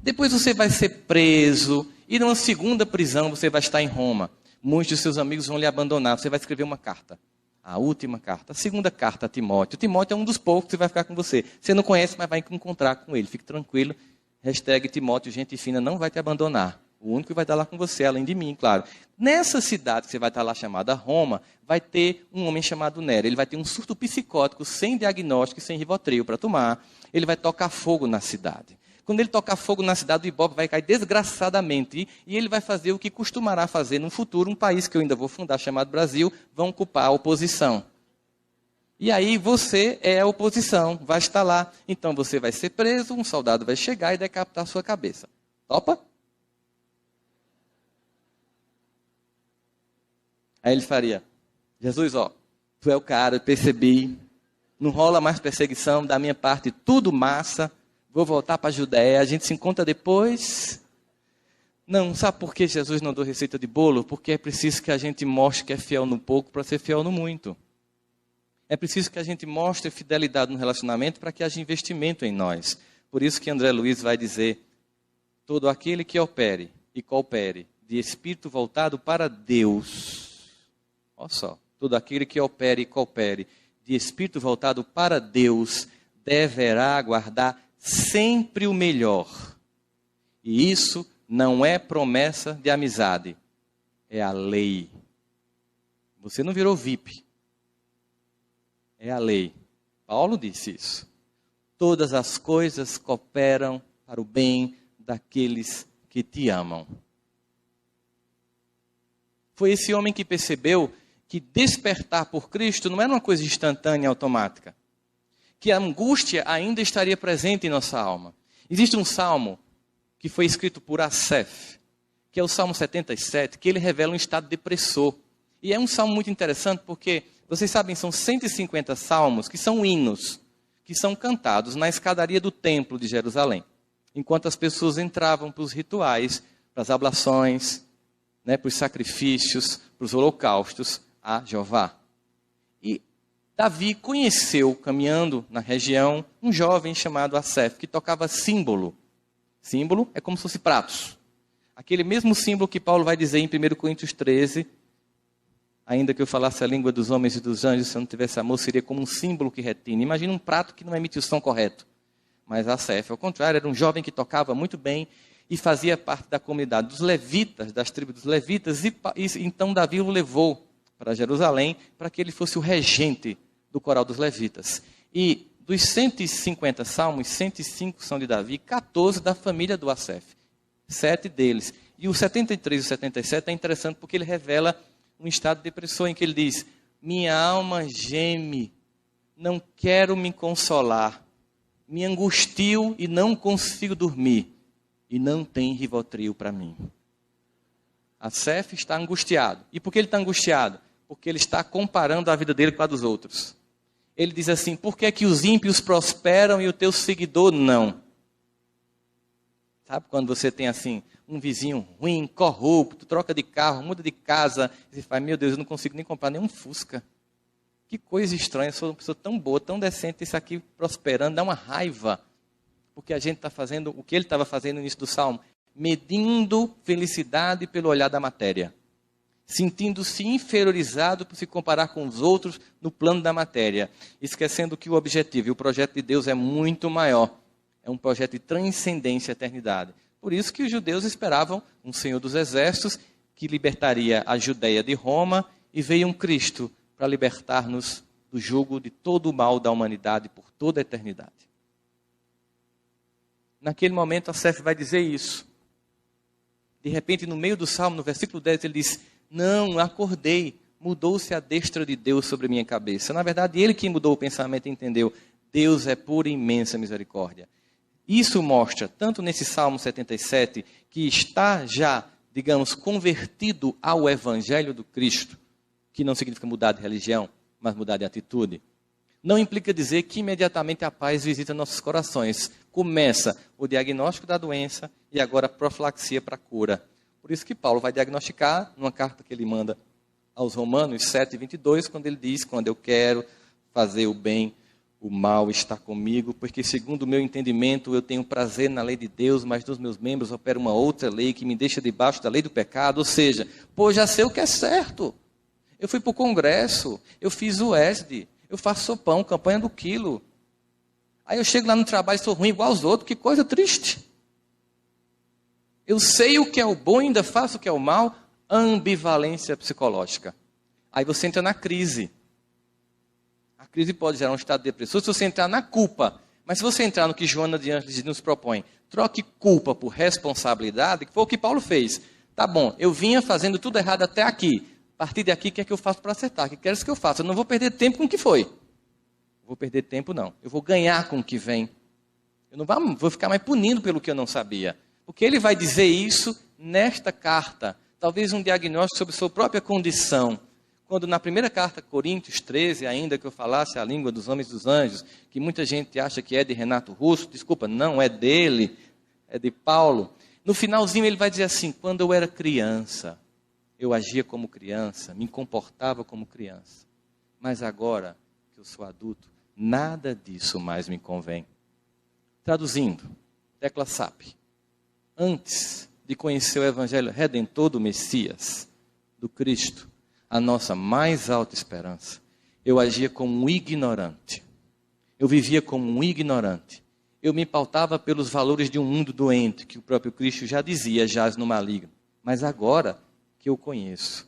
B: Depois você vai ser preso, e numa segunda prisão você vai estar em Roma. Muitos de seus amigos vão lhe abandonar, você vai escrever uma carta. A última carta, a segunda carta a Timóteo. Timóteo é um dos poucos que vai ficar com você. Você não conhece, mas vai encontrar com ele. Fique tranquilo. #Timóteo, gente fina, não vai te abandonar. O único que vai estar lá com você, além de mim, claro. Nessa cidade que você vai estar lá, chamada Roma, vai ter um homem chamado Nero. Ele vai ter um surto psicótico, sem diagnóstico e sem Rivotril para tomar. Ele vai tocar fogo na cidade. Quando ele tocar fogo na cidade, o Ibope vai cair desgraçadamente. E ele vai fazer o que costumará fazer no futuro, um país que eu ainda vou fundar, chamado Brasil, vão ocupar a oposição. E aí você é a oposição, vai estar lá. Então você vai ser preso, um soldado vai chegar e decapitar a sua cabeça. Topa? Aí ele faria, Jesus, ó, tu é o cara, eu percebi, não rola mais perseguição da minha parte, tudo massa. Vou voltar para a Judéia, a gente se encontra depois. Não, sabe por que Jesus não deu receita de bolo? Porque é preciso que a gente mostre que é fiel no pouco para ser fiel no muito. É preciso que a gente mostre fidelidade no relacionamento para que haja investimento em nós. Por isso que André Luiz vai dizer, todo aquele que opere e coopere de espírito voltado para Deus. Olha só, todo aquele que opere e coopere de espírito voltado para Deus deverá aguardar sempre o melhor. E isso não é promessa de amizade, é a lei. Você não virou VIP. É a lei. Paulo disse isso. Todas as coisas cooperam para o bem daqueles que te amam. Foi esse homem que percebeu que despertar por Cristo não era uma coisa instantânea e automática. Que a angústia ainda estaria presente em nossa alma. Existe um salmo que foi escrito por Asaf, que é o Salmo 77, que ele revela um estado depressor. E é um salmo muito interessante porque, vocês sabem, são 150 salmos que são hinos, que são cantados na escadaria do templo de Jerusalém, enquanto as pessoas entravam para os rituais, para as ablações, para os sacrifícios, para os holocaustos a Jeová. E Davi conheceu, caminhando na região, um jovem chamado Asaf, que tocava símbolo. Símbolo é como se fosse pratos. Aquele mesmo símbolo que Paulo vai dizer em 1 Coríntios 13, ainda que eu falasse a língua dos homens e dos anjos, se eu não tivesse amor, seria como um símbolo que retina. Imagina um prato que não emite o som correto. Mas Asaf, ao contrário, era um jovem que tocava muito bem e fazia parte da comunidade dos levitas, das tribos dos levitas, e então Davi o levou para Jerusalém para que ele fosse o regente do coral dos levitas. E dos 150 salmos, 105 são de Davi, 14 da família do Asaf. 7 deles. E o 73 e o 77 é interessante porque ele revela um estado depressor em que ele diz, minha alma geme, não quero me consolar, me angustio e não consigo dormir, e não tem Rivotril para mim. Asaf está angustiado. E por que ele está angustiado? Porque ele está comparando a vida dele com a dos outros. Ele diz assim, por que é que os ímpios prosperam e o teu seguidor não? Sabe quando você tem assim, um vizinho ruim, corrupto, troca de carro, muda de casa, e você fala, meu Deus, eu não consigo nem comprar nenhum Fusca. Que coisa estranha, eu sou uma pessoa tão boa, tão decente, isso aqui prosperando, dá uma raiva. Porque a gente está fazendo o que ele estava fazendo no início do Salmo, medindo felicidade pelo olhar da matéria. Sentindo-se inferiorizado por se comparar com os outros no plano da matéria. Esquecendo que o objetivo e o projeto de Deus é muito maior. É um projeto de transcendência à eternidade. Por isso que os judeus esperavam um Senhor dos Exércitos que libertaria a Judeia de Roma e veio um Cristo para libertar-nos do jugo de todo o mal da humanidade por toda a eternidade. Naquele momento, Asaf vai dizer isso. De repente, no meio do Salmo, no versículo 10, ele diz, não, acordei, mudou-se a destra de Deus sobre a minha cabeça. Na verdade, ele que mudou o pensamento e entendeu, Deus é pura e imensa misericórdia. Isso mostra, tanto nesse Salmo 77, que está já, digamos, convertido ao Evangelho do Cristo, que não significa mudar de religião, mas mudar de atitude. Não implica dizer que imediatamente a paz visita nossos corações. Começa o diagnóstico da doença e agora a profilaxia para a cura. Por isso que Paulo vai diagnosticar, numa carta que ele manda aos Romanos 7:22, quando ele diz, quando eu quero fazer o bem, o mal está comigo, porque segundo o meu entendimento eu tenho prazer na lei de Deus, mas dos meus membros opera uma outra lei que me deixa debaixo da lei do pecado. Ou seja, pô, já sei o que é certo. Eu fui para o congresso, eu fiz o ESD, eu faço sopão, campanha do quilo. Aí eu chego lá no trabalho e sou ruim igual aos outros, que coisa triste. Eu sei o que é o bom e ainda faço o que é o mal, ambivalência psicológica. Aí você entra na crise. A crise pode gerar um estado depressivo se você entrar na culpa. Mas se você entrar no que Joana de Ângeles nos propõe, troque culpa por responsabilidade, que foi o que Paulo fez. Tá bom, eu vinha fazendo tudo errado até aqui. A partir daqui, o que é que eu faço para acertar? O que queres que eu faça? Eu não vou perder tempo com o que foi. Vou perder tempo, não. Eu vou ganhar com o que vem. Eu não vou ficar mais punindo pelo que eu não sabia. Porque ele vai dizer isso nesta carta. Talvez um diagnóstico sobre sua própria condição. Quando na primeira carta, Coríntios 13, ainda que eu falasse a língua dos homens e dos anjos, que muita gente acha que é de Renato Russo, desculpa, não é dele, é de Paulo. No finalzinho ele vai dizer assim, quando eu era criança, eu agia como criança, me comportava como criança. Mas agora que eu sou adulto, nada disso mais me convém. Traduzindo, tecla SAP. Antes de conhecer o Evangelho Redentor do Messias, do Cristo, a nossa mais alta esperança, eu agia como um ignorante. Eu vivia como um ignorante. Eu me pautava pelos valores de um mundo doente, que o próprio Cristo já dizia, jaz no maligno. Mas agora que eu conheço,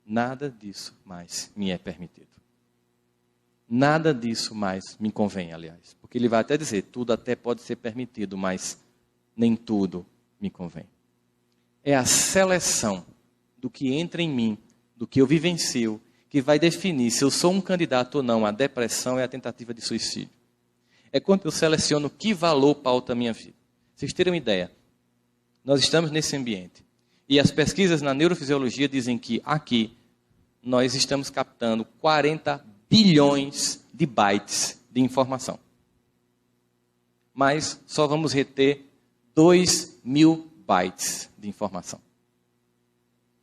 B: nada disso mais me é permitido. Nada disso mais me convém, aliás. Porque ele vai até dizer, tudo até pode ser permitido, mas nem tudo me convém. É a seleção do que entra em mim, do que eu vivencio, que vai definir se eu sou um candidato ou não à depressão e à tentativa de suicídio. É quando eu seleciono que valor pauta a minha vida. Vocês terem uma ideia, nós estamos nesse ambiente. E as pesquisas na neurofisiologia dizem que aqui nós estamos captando 40 bilhões de bytes de informação. Mas só vamos reter 2.000 bytes de informação.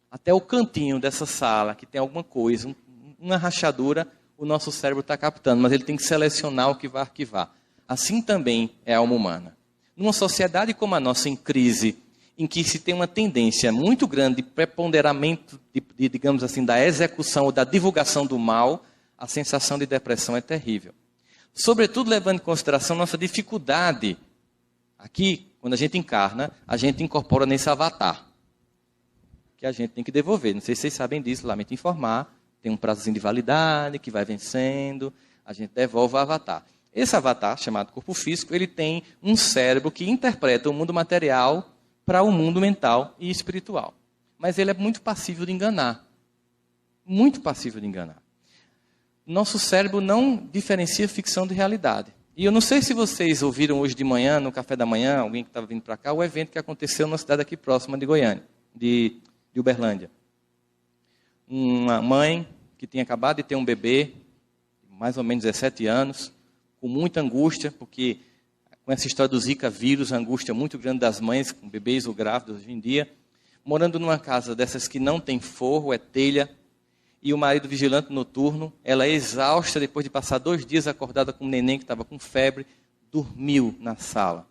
B: Até o cantinho dessa sala, que tem alguma coisa, uma rachadura, o nosso cérebro está captando, mas ele tem que selecionar o que vai arquivar. Assim também é a alma humana. Numa sociedade como a nossa, em crise, em que se tem uma tendência muito grande de preponderamento, digamos assim, da execução ou da divulgação do mal, a sensação de depressão é terrível. Sobretudo levando em consideração nossa dificuldade. Aqui, quando a gente encarna, a gente incorpora nesse avatar, que a gente tem que devolver. Não sei se vocês sabem disso, lamento informar. Tem um prazozinho de validade que vai vencendo, a gente devolve o avatar. Esse avatar, chamado corpo físico, ele tem um cérebro que interpreta o mundo material para o mundo mental e espiritual. Mas ele é muito passível de enganar. Muito passível de enganar. Nosso cérebro não diferencia ficção de realidade. E eu não sei se vocês ouviram hoje de manhã, no café da manhã, alguém que estava vindo para cá, o evento que aconteceu na cidade aqui próxima de Goiânia, de de Uberlândia. Uma mãe que tinha acabado de ter um bebê, mais ou menos 17 anos, com muita angústia, porque com essa história do Zika vírus, a angústia muito grande das mães com bebês ou grávidos hoje em dia, morando numa casa dessas que não tem forro, é telha, e o marido vigilante noturno, ela exausta, depois de passar 2 dias acordada com um neném que estava com febre, dormiu na sala.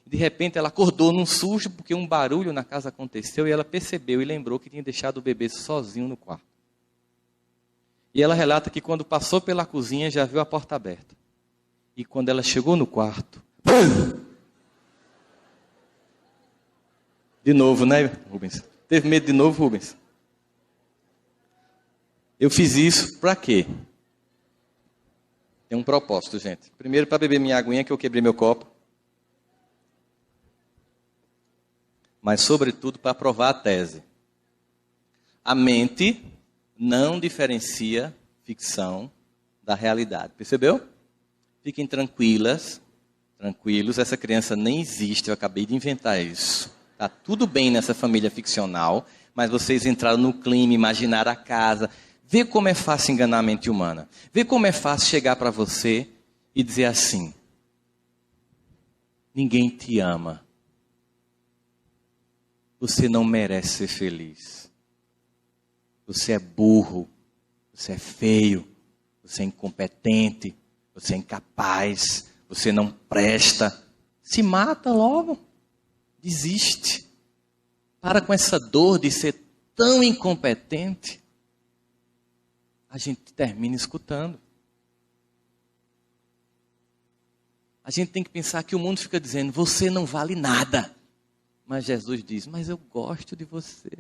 B: De repente ela acordou num susto, porque um barulho na casa aconteceu, e ela percebeu e lembrou que tinha deixado o bebê sozinho no quarto. E ela relata que quando passou pela cozinha, já viu a porta aberta. E quando ela chegou no quarto... De novo, né, Rubens? Teve medo de novo, Rubens? Eu fiz isso para quê? Tem um propósito, gente. Primeiro, para beber minha aguinha, que eu quebrei meu copo. Mas, sobretudo, para provar a tese. A mente não diferencia ficção da realidade. Percebeu? Fiquem tranquilos, essa criança nem existe, eu acabei de inventar isso. Está tudo bem nessa família ficcional, mas vocês entraram no clima, imaginaram a casa. Vê como é fácil enganar a mente humana. Vê como é fácil chegar para você e dizer assim: ninguém te ama. Você não merece ser feliz. Você é burro, você é feio, você é incompetente, você é incapaz, você não presta. Se mata logo. Desiste. Para com essa dor de ser tão incompetente. A gente termina escutando. A gente tem que pensar que o mundo fica dizendo: você não vale nada. Mas Jesus diz: mas eu gosto de você.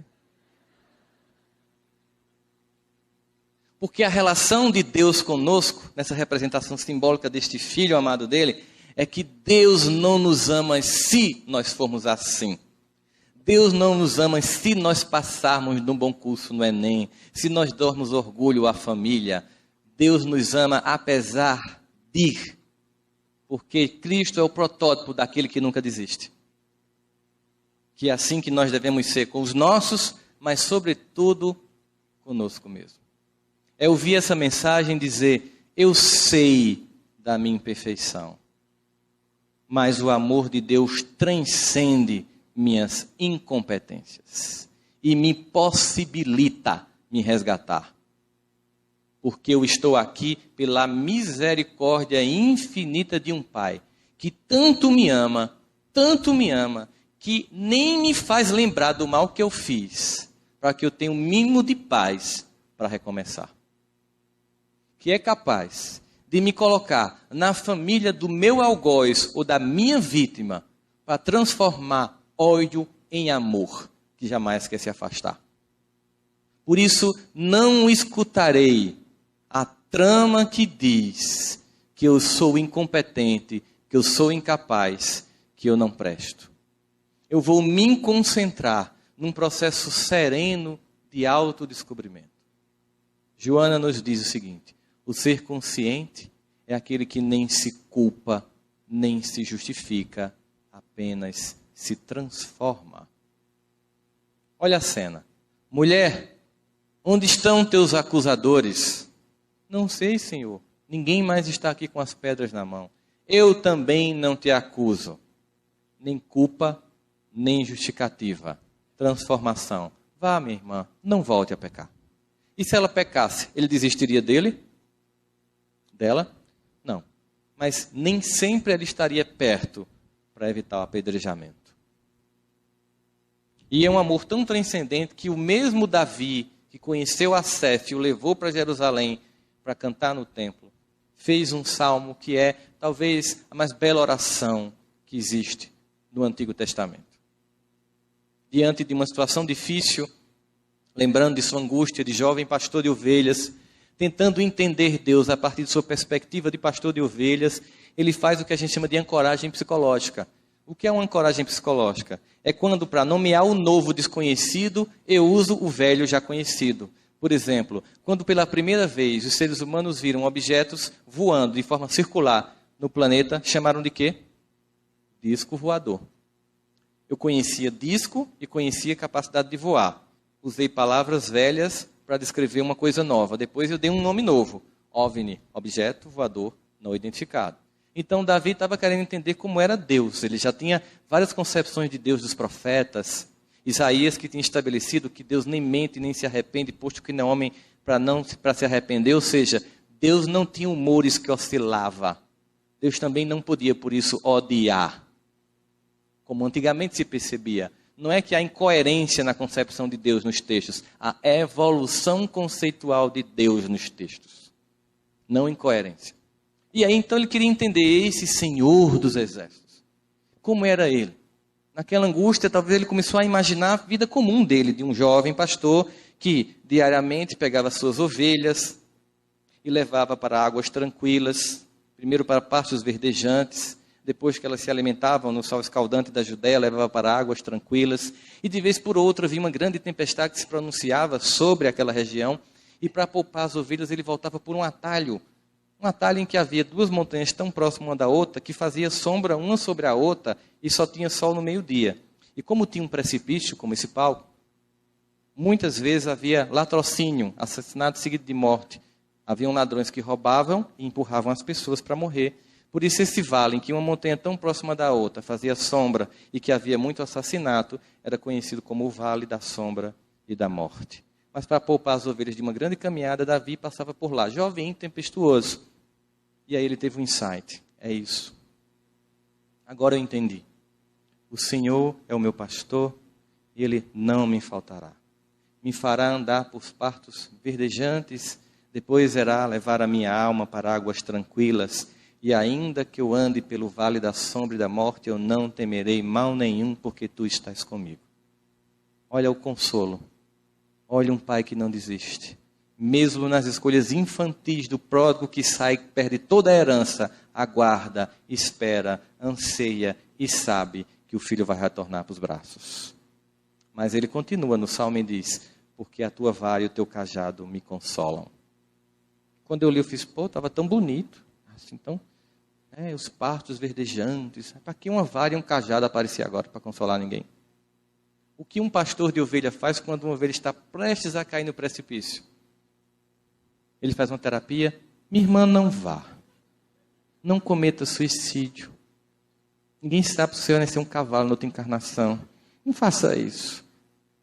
B: Porque a relação de Deus conosco, nessa representação simbólica deste filho amado dele, é que Deus não nos ama se nós formos assim. Deus não nos ama se nós passarmos num bom curso no Enem, se nós darmos orgulho à família. Deus nos ama apesar de, porque Cristo é o protótipo daquele que nunca desiste. Que é assim que nós devemos ser com os nossos, mas sobretudo conosco mesmo. É ouvir essa mensagem e dizer: eu sei da minha imperfeição, mas o amor de Deus transcende minhas incompetências e me possibilita me resgatar. Porque eu estou aqui pela misericórdia infinita de um Pai que tanto me ama, que nem me faz lembrar do mal que eu fiz, para que eu tenha um mínimo de paz para recomeçar. Que é capaz de me colocar na família do meu algoz ou da minha vítima para transformar ódio em amor, que jamais quer se afastar. Por isso, não escutarei a trama que diz que eu sou incompetente, que eu sou incapaz, que eu não presto. Eu vou me concentrar num processo sereno de autodescobrimento. Joana nos diz o seguinte: o ser consciente é aquele que nem se culpa, nem se justifica, apenas se transforma. Olha a cena. Mulher, onde estão teus acusadores? Não sei, Senhor. Ninguém mais está aqui com as pedras na mão. Eu também não te acuso. Nem culpa, nem justificativa. Transformação. Vá, minha irmã, não volte a pecar. E se ela pecasse, ele desistiria dele? Dela? Não. Mas nem sempre ela estaria perto para evitar o apedrejamento. E é um amor tão transcendente que o mesmo Davi, que conheceu Assef e o levou para Jerusalém para cantar no templo, fez um salmo que é talvez a mais bela oração que existe no Antigo Testamento. Diante de uma situação difícil, lembrando de sua angústia de jovem pastor de ovelhas, tentando entender Deus a partir de sua perspectiva de pastor de ovelhas, ele faz o que a gente chama de ancoragem psicológica. O que é uma ancoragem psicológica? É quando, para nomear o novo desconhecido, eu uso o velho já conhecido. Por exemplo, quando pela primeira vez os seres humanos viram objetos voando de forma circular no planeta, chamaram de quê? Disco voador. Eu conhecia disco e conhecia capacidade de voar. usei palavras velhas para descrever uma coisa nova. Depois eu dei um nome novo, OVNI, objeto voador não identificado. Então Davi estava querendo entender como era Deus. Ele já tinha várias concepções de Deus dos profetas. Isaías que tinha estabelecido que Deus nem mente nem se arrepende, posto que não é homem para se arrepender. Ou seja, Deus não tinha humores que oscilava. Deus também não podia, por isso, odiar. Como antigamente se percebia. Não é que há incoerência na concepção de Deus nos textos. Há evolução conceitual de Deus nos textos. Não incoerência. E aí, então, ele queria entender esse Senhor dos Exércitos. Como era ele? Naquela angústia, talvez ele começou a imaginar a vida comum dele, de um jovem pastor que diariamente pegava suas ovelhas e levava para águas tranquilas, primeiro para pastos verdejantes, depois que elas se alimentavam no sol escaldante da Judéia, levava para águas tranquilas, e de vez por outra havia uma grande tempestade que se pronunciava sobre aquela região, e para poupar as ovelhas ele voltava por um atalho em que havia duas montanhas tão próximas uma da outra, que fazia sombra uma sobre a outra, e só tinha sol no meio-dia. E como tinha um precipício, como esse palco, muitas vezes havia latrocínio, assassinato seguido de morte. Haviam ladrões que roubavam e empurravam as pessoas para morrer. Por isso esse vale, em que uma montanha tão próxima da outra fazia sombra e que havia muito assassinato, era conhecido como o Vale da Sombra e da Morte. Mas para poupar as ovelhas de uma grande caminhada, Davi passava por lá, jovem e tempestuoso. E aí ele teve um insight, é isso. Agora eu entendi. O Senhor é o meu pastor e Ele não me faltará. Me fará andar por pastos verdejantes, depois irá levar a minha alma para águas tranquilas. E ainda que eu ande pelo vale da sombra e da morte, eu não temerei mal nenhum, porque Tu estás comigo. Olha o consolo. Olha um pai que não desiste. Mesmo nas escolhas infantis do pródigo que sai, perde toda a herança, aguarda, espera, anseia e sabe que o filho vai retornar para os braços. Mas ele continua no salmo e diz, porque a tua vara e o teu cajado me consolam. Quando eu li, eu fiz, estava tão bonito. Assim, então, os pastos verdejantes. Para que uma vara e um cajado aparecer agora para consolar ninguém? O que um pastor de ovelha faz quando uma ovelha está prestes a cair no precipício? Ele faz uma terapia. Minha irmã, não vá. Não cometa suicídio. Ninguém sabe se o Senhor vai ser um cavalo na outra encarnação. Não faça isso.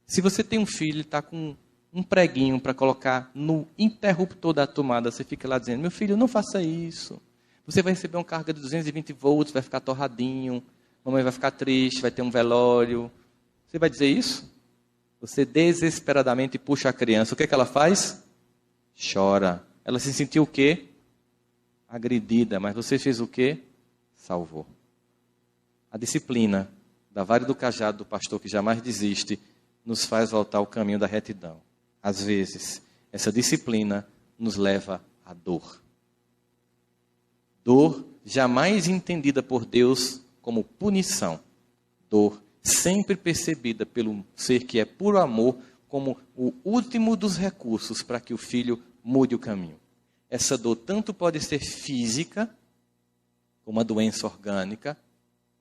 B: Se você tem um filho, ele está com um preguinho para colocar no interruptor da tomada, você fica lá dizendo, meu filho, não faça isso. Você vai receber uma carga de 220 volts, vai ficar torradinho, mamãe vai ficar triste, vai ter um velório. Você vai dizer isso? Você desesperadamente puxa a criança. O que é que ela faz? Chora. Ela se sentiu o quê? Agredida. Mas você fez o quê? Salvou. A disciplina da vara e do cajado do pastor que jamais desiste nos faz voltar ao caminho da retidão. Às vezes, essa disciplina nos leva à dor. Dor jamais entendida por Deus como punição. Dor sempre percebida pelo ser que é puro amor como o último dos recursos para que o filho mude o caminho. Essa dor tanto pode ser física, como uma doença orgânica,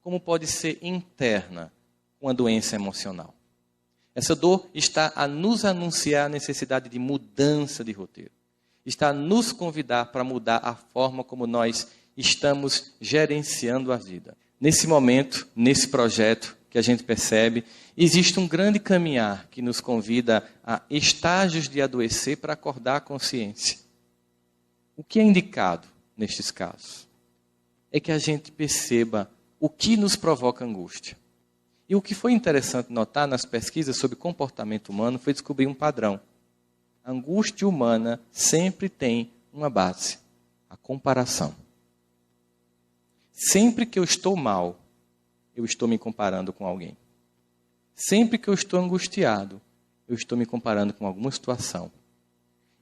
B: como pode ser interna, uma doença emocional. Essa dor está a nos anunciar a necessidade de mudança de roteiro. Está a nos convidar para mudar a forma como nós estamos gerenciando a vida. Nesse momento, nesse projeto que a gente percebe, existe um grande caminhar que nos convida a estágios de adoecer para acordar a consciência. O que é indicado nestes casos? É que a gente perceba o que nos provoca angústia. E o que foi interessante notar nas pesquisas sobre comportamento humano foi descobrir um padrão. A angústia humana sempre tem uma base, a comparação. Sempre que eu estou mal, eu estou me comparando com alguém. Sempre que eu estou angustiado, eu estou me comparando com alguma situação.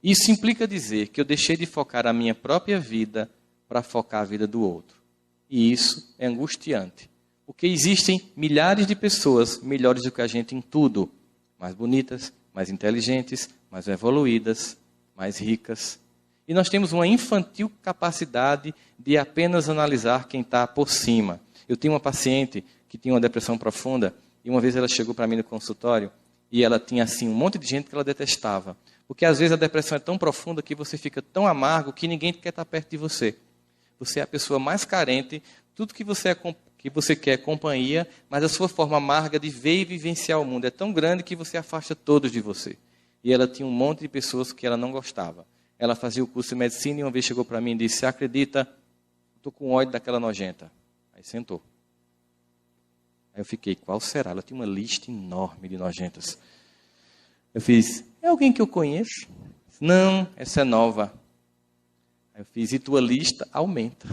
B: Isso implica dizer que eu deixei de focar a minha própria vida para focar a vida do outro. E isso é angustiante. Porque existem milhares de pessoas melhores do que a gente em tudo. Mais bonitas, mais inteligentes, mais evoluídas, mais ricas. E nós temos uma infantil capacidade de apenas analisar quem está por cima. Eu tinha uma paciente que tinha uma depressão profunda e uma vez ela chegou para mim no consultório E ela tinha, assim, um monte de gente que ela detestava. Porque, às vezes, a depressão é tão profunda que você fica tão amargo que ninguém quer estar perto de você. Você é a pessoa mais carente, tudo que você quer é companhia, mas a sua forma amarga de ver e vivenciar o mundo é tão grande que você afasta todos de você. E ela tinha um monte de pessoas que ela não gostava. Ela fazia o curso de medicina e uma vez chegou para mim e disse: acredita, estou com ódio daquela nojenta. Aí sentou. Aí eu fiquei, qual será? Ela tinha uma lista enorme de nojentas. Eu fiz, é alguém que eu conheço? Não, essa é nova. Aí eu fiz, e tua lista aumenta.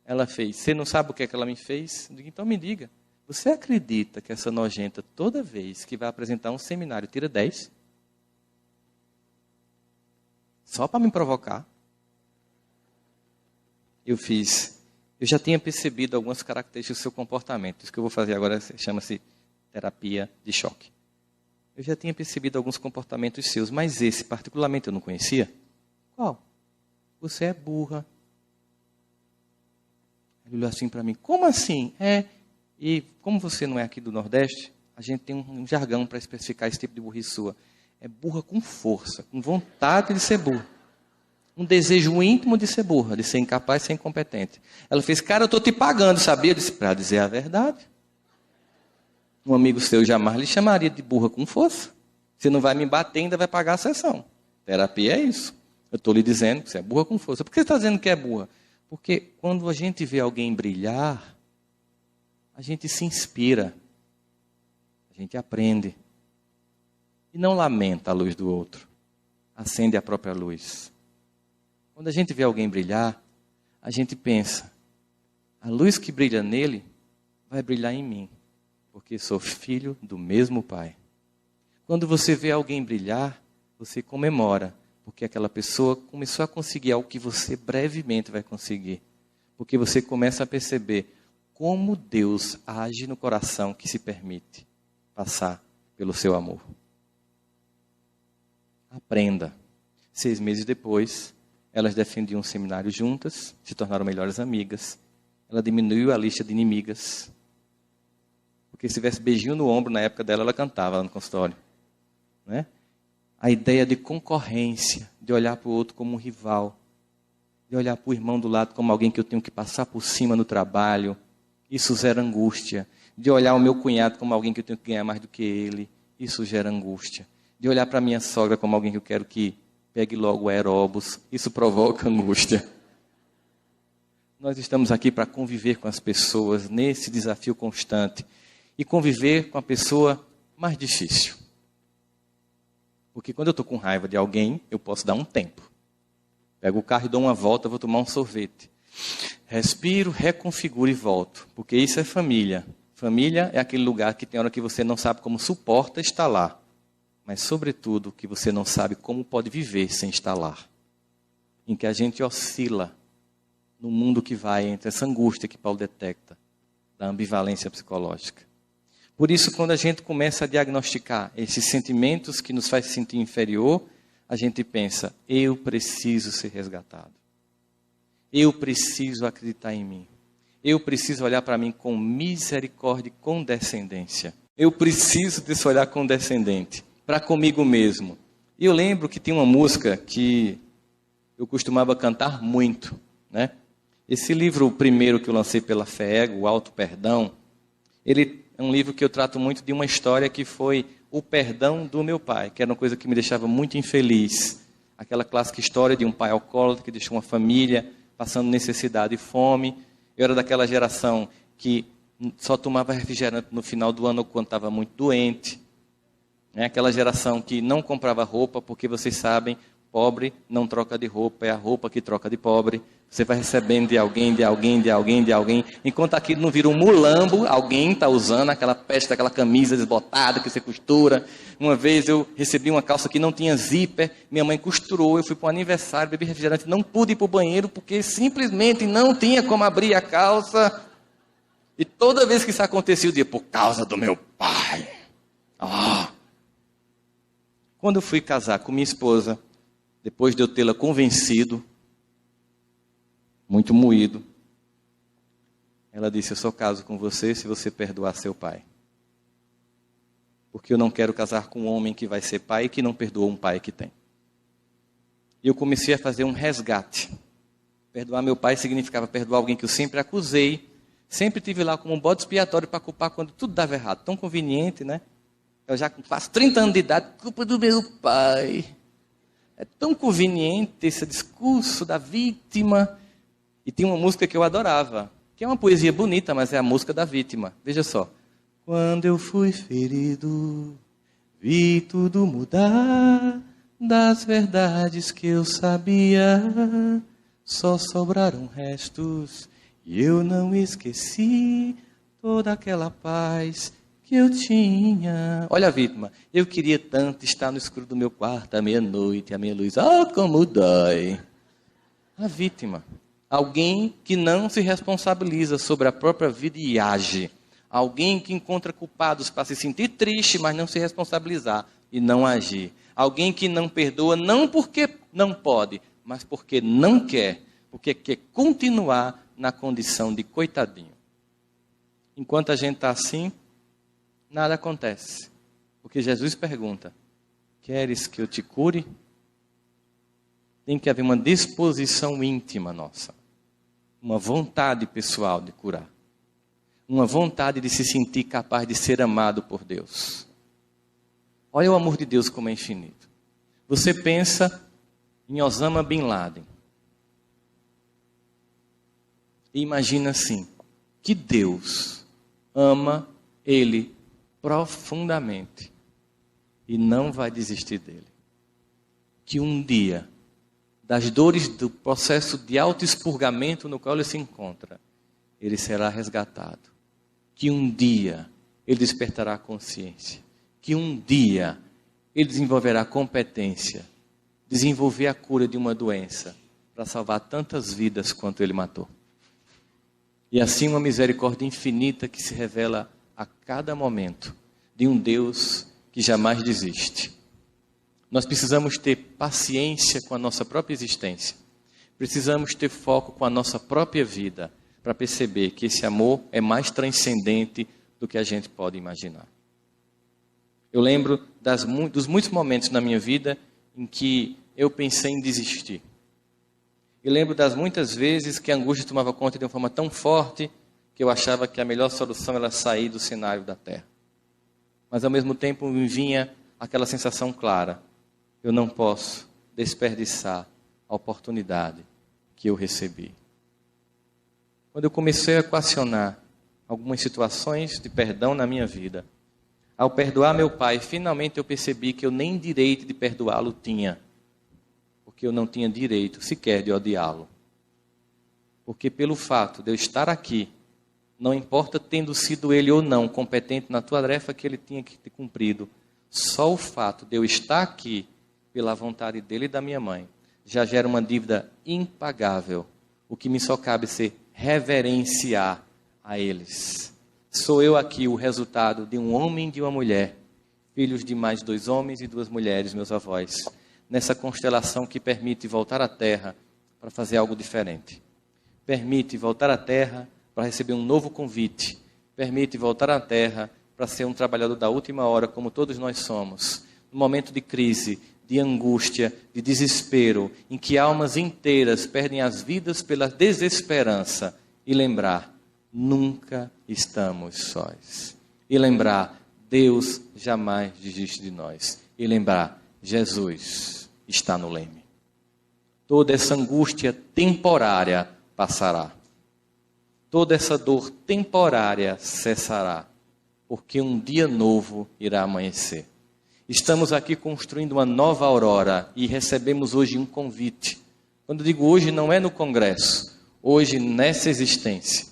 B: Ela fez, você não sabe o que é que ela me fez? Eu digo, então me diga, você acredita que essa nojenta, toda vez que vai apresentar um seminário, tira 10? Só para me provocar? Eu já tinha percebido algumas características do seu comportamento. Isso que eu vou fazer agora chama-se terapia de choque. Eu já tinha percebido alguns comportamentos seus, mas esse particularmente eu não conhecia. Qual? Você é burra. Ele olhou assim para mim, como assim? E como você não é aqui do Nordeste, a gente tem um jargão para especificar esse tipo de burrice sua. É burra com força, com vontade de ser burra. Um desejo íntimo de ser burra, de ser incapaz, de ser incompetente. Ela fez, cara, eu estou te pagando, sabia? Eu disse, para dizer a verdade. Um amigo seu jamais lhe chamaria de burra com força. Você não vai me bater, ainda vai pagar a sessão. Terapia é isso. Eu estou lhe dizendo que você é burra com força. Por que você está dizendo que é burra? Porque quando a gente vê alguém brilhar, a gente se inspira. A gente aprende. E não lamenta a luz do outro. Acende a própria luz. Quando a gente vê alguém brilhar, a gente pensa, a luz que brilha nele vai brilhar em mim, porque sou filho do mesmo Pai. Quando você vê alguém brilhar, você comemora, porque aquela pessoa começou a conseguir algo que você brevemente vai conseguir. Porque você começa a perceber como Deus age no coração que se permite passar pelo seu amor. Aprenda. 6 meses depois, elas defendiam um seminário juntas, se tornaram melhores amigas. Ela diminuiu a lista de inimigas. Porque se tivesse beijinho no ombro na época dela, ela cantava lá no consultório. Né? A ideia de concorrência, de olhar para o outro como um rival, de olhar para o irmão do lado como alguém que eu tenho que passar por cima no trabalho, isso gera angústia. De olhar o meu cunhado como alguém que eu tenho que ganhar mais do que ele, isso gera angústia. De olhar para a minha sogra como alguém que eu quero que pegue logo o aeróbus, isso provoca angústia. Nós estamos aqui para conviver com as pessoas nesse desafio constante e conviver com a pessoa mais difícil. Porque quando eu estou com raiva de alguém, eu posso dar um tempo. Pego o carro e dou uma volta, vou tomar um sorvete. Respiro, reconfiguro e volto. Porque isso é família. Família é aquele lugar que tem hora que você não sabe como suporta estar lá. Mas, sobretudo, que você não sabe como pode viver sem estar lá. Em que a gente oscila no mundo que vai entre essa angústia que Paulo detecta, da ambivalência psicológica. Por isso, quando a gente começa a diagnosticar esses sentimentos que nos faz sentir inferior, a gente pensa, eu preciso ser resgatado. Eu preciso acreditar em mim. Eu preciso olhar para mim com misericórdia e condescendência. Eu preciso desse olhar condescendente para comigo mesmo. E eu lembro que tem uma música que eu costumava cantar muito, né? Esse livro, o primeiro que eu lancei pela FEEGO, o Auto Perdão, ele é um livro que eu trato muito de uma história que foi o perdão do meu pai, que era uma coisa que me deixava muito infeliz. Aquela clássica história de um pai alcoólatra que deixou uma família passando necessidade e fome. Eu era daquela geração que só tomava refrigerante no final do ano quando estava muito doente. É aquela geração que não comprava roupa, porque vocês sabem, pobre não troca de roupa, é a roupa que troca de pobre. Você vai recebendo de alguém, de alguém, de alguém, de alguém. Enquanto aquilo não vira um mulambo, alguém está usando aquela peste, aquela camisa desbotada que você costura. Uma vez eu recebi uma calça que não tinha zíper, minha mãe costurou, eu fui para um aniversário, bebi refrigerante, não pude ir para o banheiro porque simplesmente não tinha como abrir a calça. E toda vez que isso acontecia, eu dizia, por causa do meu pai. Quando eu fui casar com minha esposa, depois de eu tê-la convencido, muito moído, ela disse, eu só caso com você se você perdoar seu pai. porque eu não quero casar com um homem que vai ser pai e que não perdoa um pai que tem. E eu comecei a fazer um resgate. Perdoar meu pai significava perdoar alguém que eu sempre acusei, sempre tive lá como um bode expiatório para culpar quando tudo dava errado. Tão conveniente, né? Eu já faço 30 anos de idade, culpa do meu pai. É tão conveniente esse discurso da vítima. E tinha uma música que eu adorava, que é uma poesia bonita, mas é a música da vítima. Veja só. Quando eu fui ferido, vi tudo mudar, das verdades que eu sabia, só sobraram restos, e eu não esqueci toda aquela paz que eu tinha. Olha a vítima, eu queria tanto estar no escuro do meu quarto à meia-noite, a minha luz, como dói. A vítima, alguém que não se responsabiliza sobre a própria vida e age. Alguém que encontra culpados para se sentir triste, mas não se responsabilizar e não agir. Alguém que não perdoa, não porque não pode, mas porque não quer. Porque quer continuar na condição de coitadinho. Enquanto a gente está assim, nada acontece. Porque Jesus pergunta, queres que eu te cure? Tem que haver uma disposição íntima nossa. Uma vontade pessoal de curar. Uma vontade de se sentir capaz de ser amado por Deus. Olha o amor de Deus como é infinito. Você pensa em Osama Bin Laden. E imagina assim, que Deus ama ele profundamente e não vai desistir dele. Que um dia, das dores do processo de autoexpurgamento no qual ele se encontra, ele será resgatado. Que um dia ele despertará a consciência. Que um dia ele desenvolverá competência, desenvolver a cura de uma doença para salvar tantas vidas quanto ele matou. E assim uma misericórdia infinita que se revela a cada momento de um Deus que jamais desiste. Nós precisamos ter paciência com a nossa própria existência. Precisamos ter foco com a nossa própria vida para perceber que esse amor é mais transcendente do que a gente pode imaginar. Eu lembro dos muitos momentos na minha vida em que eu pensei em desistir. Eu lembro das muitas vezes que a angústia tomava conta de uma forma tão forte que eu achava que a melhor solução era sair do cenário da terra. Mas ao mesmo tempo me vinha aquela sensação clara. Eu não posso desperdiçar a oportunidade que eu recebi. Quando eu comecei a equacionar algumas situações de perdão na minha vida, ao perdoar meu pai, finalmente eu percebi que eu nem direito de perdoá-lo tinha. Porque eu não tinha direito sequer de odiá-lo. Porque pelo fato de eu estar aqui, não importa tendo sido ele ou não competente na tarefa que ele tinha que ter cumprido, só o fato de eu estar aqui, pela vontade dele e da minha mãe, já gera uma dívida impagável. O que me só cabe ser reverenciar a eles. Sou eu aqui o resultado de um homem e de uma mulher, filhos de mais 2 homens e 2 mulheres, meus avós, nessa constelação que permite voltar à Terra para fazer algo diferente. Permite voltar à Terra para receber um novo convite. Permite voltar à Terra para ser um trabalhador da última hora, como todos nós somos. No momento de crise, de angústia, de desespero, em que almas inteiras perdem as vidas pela desesperança. E lembrar, nunca estamos sós. E lembrar, Deus jamais desiste de nós. E lembrar, Jesus está no leme. Toda essa angústia temporária passará. Toda essa dor temporária cessará. Porque um dia novo irá amanhecer. Estamos aqui construindo uma nova aurora e recebemos hoje um convite. Quando digo hoje, não é no congresso. Hoje, nessa existência.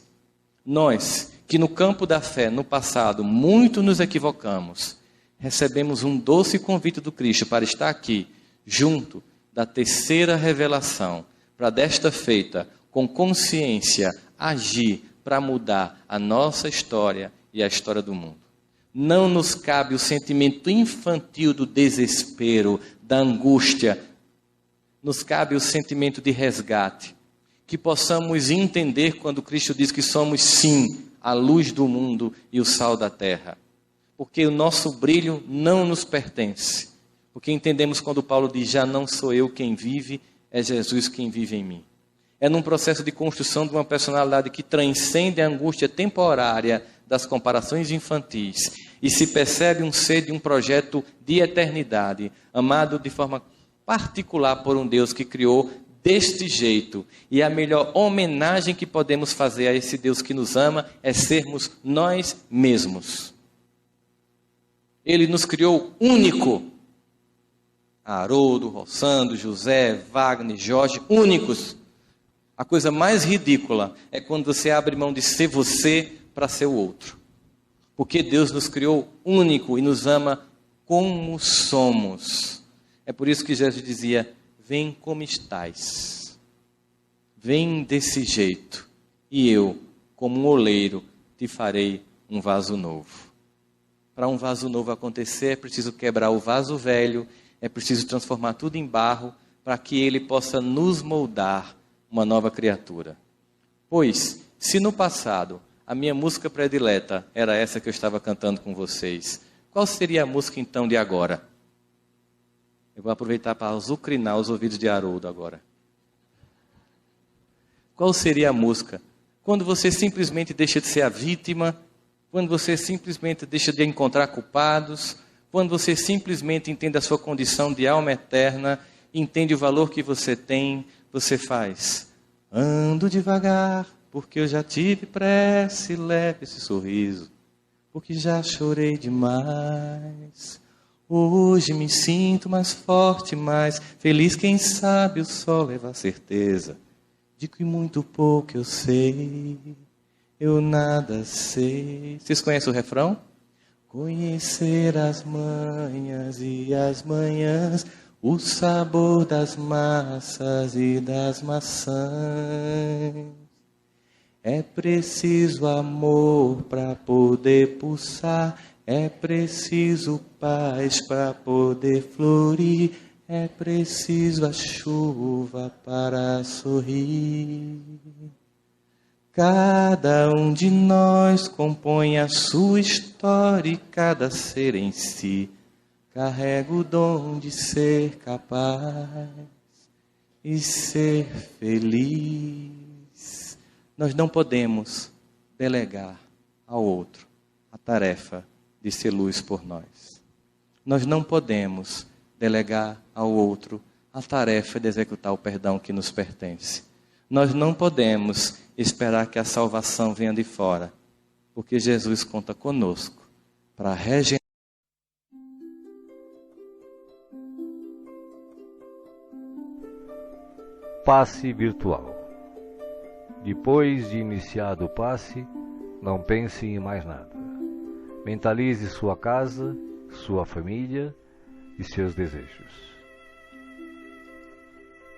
B: Nós, que no campo da fé, no passado, muito nos equivocamos, recebemos um doce convite do Cristo para estar aqui, junto da terceira revelação, para desta feita, com consciência, agir para mudar a nossa história e a história do mundo. Não nos cabe o sentimento infantil do desespero, da angústia. Nos cabe o sentimento de resgate. Que possamos entender quando Cristo diz que somos, sim, a luz do mundo e o sal da terra. porque o nosso brilho não nos pertence. Porque entendemos quando Paulo diz, já não sou eu quem vive, é Jesus quem vive em mim. É num processo de construção de uma personalidade que transcende a angústia temporária das comparações infantis e se percebe um ser de um projeto de eternidade, amado de forma particular por um Deus que criou deste jeito. E a melhor homenagem que podemos fazer a esse Deus que nos ama é sermos nós mesmos. Ele nos criou único. Haroldo, Rossandro, José, Wagner, Jorge, únicos. A coisa mais ridícula é quando você abre mão de ser você para ser o outro. Porque Deus nos criou único e nos ama como somos. É por isso que Jesus dizia, vem como estás. Vem desse jeito. E eu, como um oleiro, te farei um vaso novo. Para um vaso novo acontecer, é preciso quebrar o vaso velho, é preciso transformar tudo em barro, para que ele possa nos moldar uma nova criatura. Pois, se no passado a minha música predileta era essa que eu estava cantando com vocês, qual seria a música então de agora? Eu vou aproveitar para azucrinar os ouvidos de Haroldo agora. Qual seria a música? Quando você simplesmente deixa de ser a vítima, quando você simplesmente deixa de encontrar culpados, quando você simplesmente entende a sua condição de alma eterna, entende o valor que você tem, você faz. Ando devagar, porque eu já tive pressa, leve esse sorriso, porque já chorei demais. Hoje me sinto mais forte, mais feliz, quem sabe o sol leva a certeza de que muito pouco eu sei, eu nada sei. Vocês conhecem o refrão? Conhecer as manhas e as manhãs, o sabor das massas e das maçãs. É preciso amor para poder pulsar, é preciso paz para poder florir, é preciso a chuva para sorrir. Cada um de nós compõe a sua história e cada ser em si carrega o dom de ser capaz e ser feliz. Nós não podemos delegar ao outro a tarefa de ser luz por nós. Nós não podemos delegar ao outro a tarefa de executar o perdão que nos pertence. Nós não podemos esperar que a salvação venha de fora, porque Jesus conta conosco para regenerar.
C: Passe virtual. Depois de iniciado o passe, não pense em mais nada. Mentalize sua casa, sua família e seus desejos.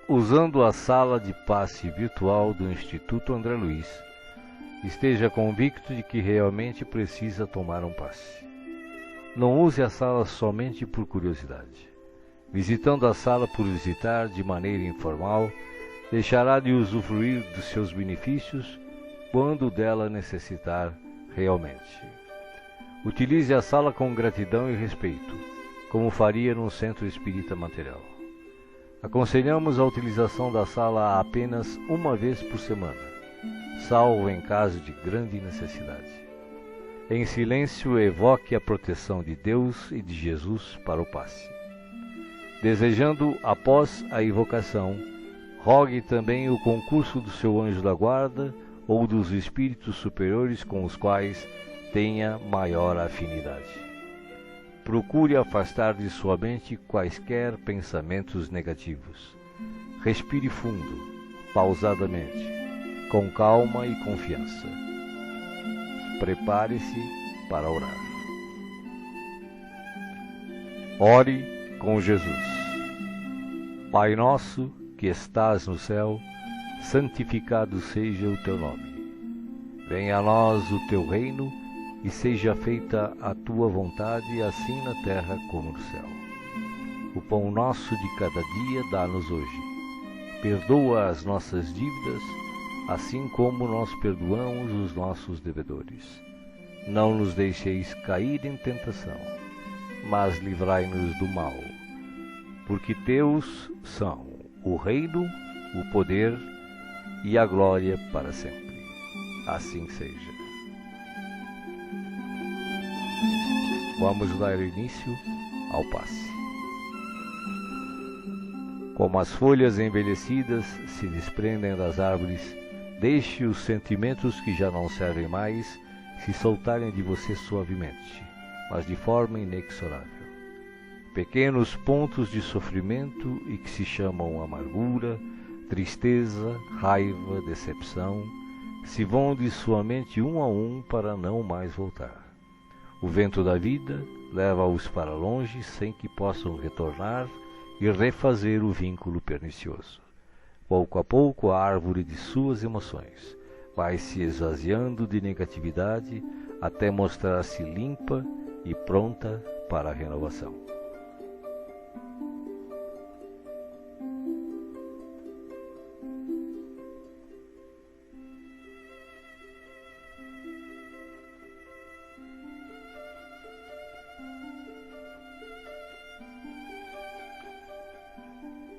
C: Usando a sala de passe virtual do Instituto André Luiz, esteja convicto de que realmente precisa tomar um passe. Não use a sala somente por curiosidade. Visitando a sala por visitar de maneira informal, deixará de usufruir dos seus benefícios quando dela necessitar realmente. Utilize a sala com gratidão e respeito, como faria num centro espírita material. Aconselhamos a utilização da sala apenas uma vez por semana, salvo em caso de grande necessidade. Em silêncio, evoque a proteção de Deus e de Jesus para o passe. Desejando, após a invocação, rogue também o concurso do seu anjo da guarda ou dos espíritos superiores com os quais tenha maior afinidade. Procure afastar de sua mente quaisquer pensamentos negativos. Respire fundo, pausadamente, com calma e confiança. Prepare-se para orar. Ore com Jesus. Pai nosso que estás no céu, santificado seja o teu nome. Venha a nós o teu reino e seja feita a tua vontade, assim na terra como no céu. O pão nosso de cada dia dá-nos hoje. Perdoa as nossas dívidas, assim como nós perdoamos os nossos devedores. não nos deixeis cair em tentação, mas livrai-nos do mal, porque teus são o reino, o poder e a glória para sempre. Assim seja. Vamos dar início ao passe. Como as folhas envelhecidas se desprendem das árvores, deixe os sentimentos que já não servem mais se soltarem de você suavemente, mas de forma inexorável. Pequenos pontos de sofrimento e que se chamam amargura, tristeza, raiva, decepção, se vão de sua mente um a um para não mais voltar. O vento da vida leva-os para longe sem que possam retornar e refazer o vínculo pernicioso. Pouco a pouco a árvore de suas emoções vai se esvaziando de negatividade até mostrar-se limpa e pronta para a renovação.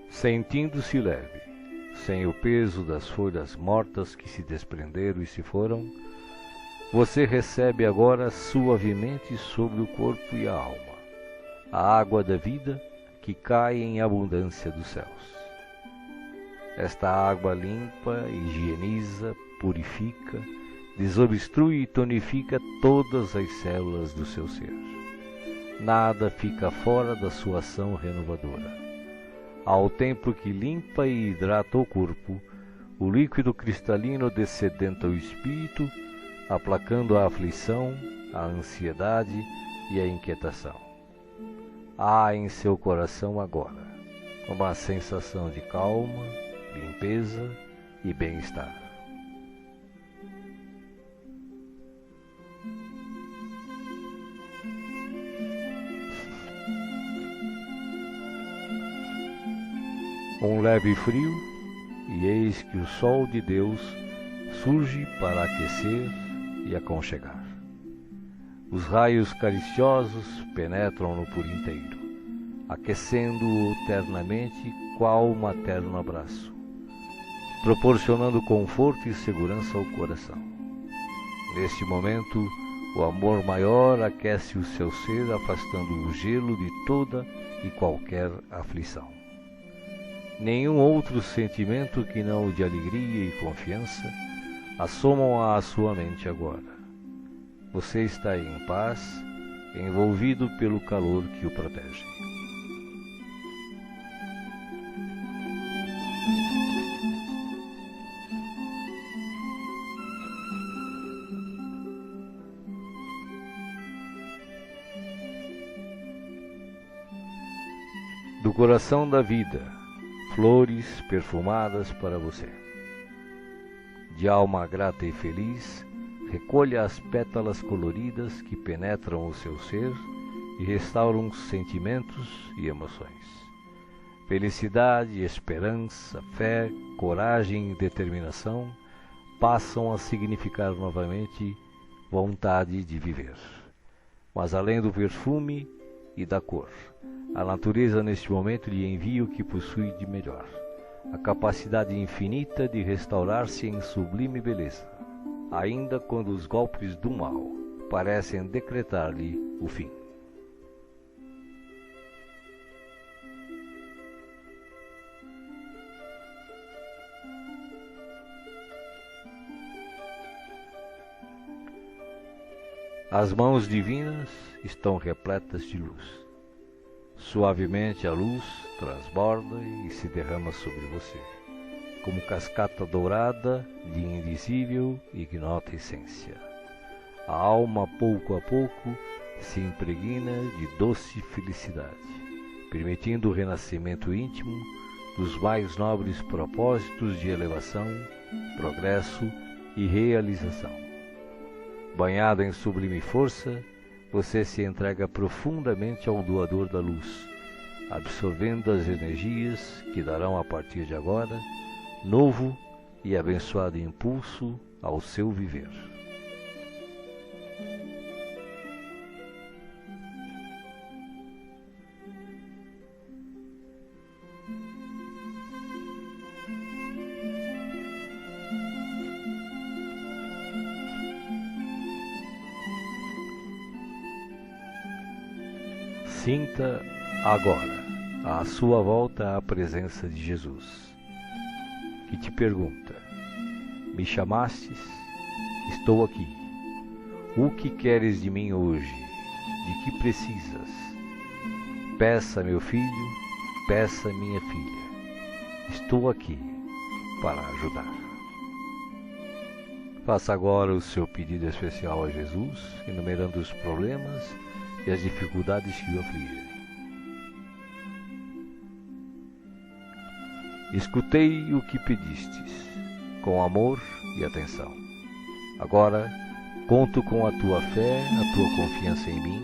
C: Sentindo-se leve, sem o peso das folhas mortas que se desprenderam e se foram, você recebe agora suavemente sobre o corpo e a alma a água da vida que cai em abundância dos céus. Esta água limpa, higieniza, purifica, desobstrui e tonifica todas as células do seu ser. Nada fica fora da sua ação renovadora. Ao tempo que limpa e hidrata o corpo, o líquido cristalino descedenta o espírito, aplacando a aflição, a ansiedade e a inquietação. Há em seu coração agora uma sensação de calma, limpeza e bem-estar. Um leve frio, e eis que o sol de Deus surge para aquecer e aconchegar. Os raios cariciosos penetram-no por inteiro, aquecendo-o ternamente qual materno abraço, proporcionando conforto e segurança ao coração. Neste momento, o amor maior aquece o seu ser, afastando o gelo de toda e qualquer aflição. Nenhum outro sentimento que não o de alegria e confiança assomam à sua mente agora. Você está em paz, envolvido pelo calor que o protege. Do coração da vida, flores perfumadas para você. De alma grata e feliz, recolha as pétalas coloridas que penetram o seu ser e restauram sentimentos e emoções. Felicidade, esperança, fé, coragem e determinação passam a significar novamente vontade de viver. Mas além do perfume e da cor, a natureza neste momento lhe envia o que possui de melhor, a capacidade infinita de restaurar-se em sublime beleza, ainda quando os golpes do mal parecem decretar-lhe o fim. As mãos divinas estão repletas de luz. Suavemente a luz transborda e se derrama sobre você, como cascata dourada de invisível e ignota essência. A alma, pouco a pouco, se impregna de doce felicidade, permitindo o renascimento íntimo dos mais nobres propósitos de elevação, progresso e realização. Banhado em sublime força, você se entrega profundamente ao doador da luz, absorvendo as energias que darão a partir de agora novo e abençoado impulso ao seu viver. Sinta agora, à sua volta, a presença de Jesus, que te pergunta: me chamastes? Estou aqui. O que queres de mim hoje? De que precisas? Peça, meu filho, peça, minha filha. Estou aqui para ajudar. Faça agora o seu pedido especial a Jesus, enumerando os problemas e as dificuldades que o afligem. Escutei o que pedistes, com amor e atenção. Agora, conto com a tua fé, a tua confiança em mim,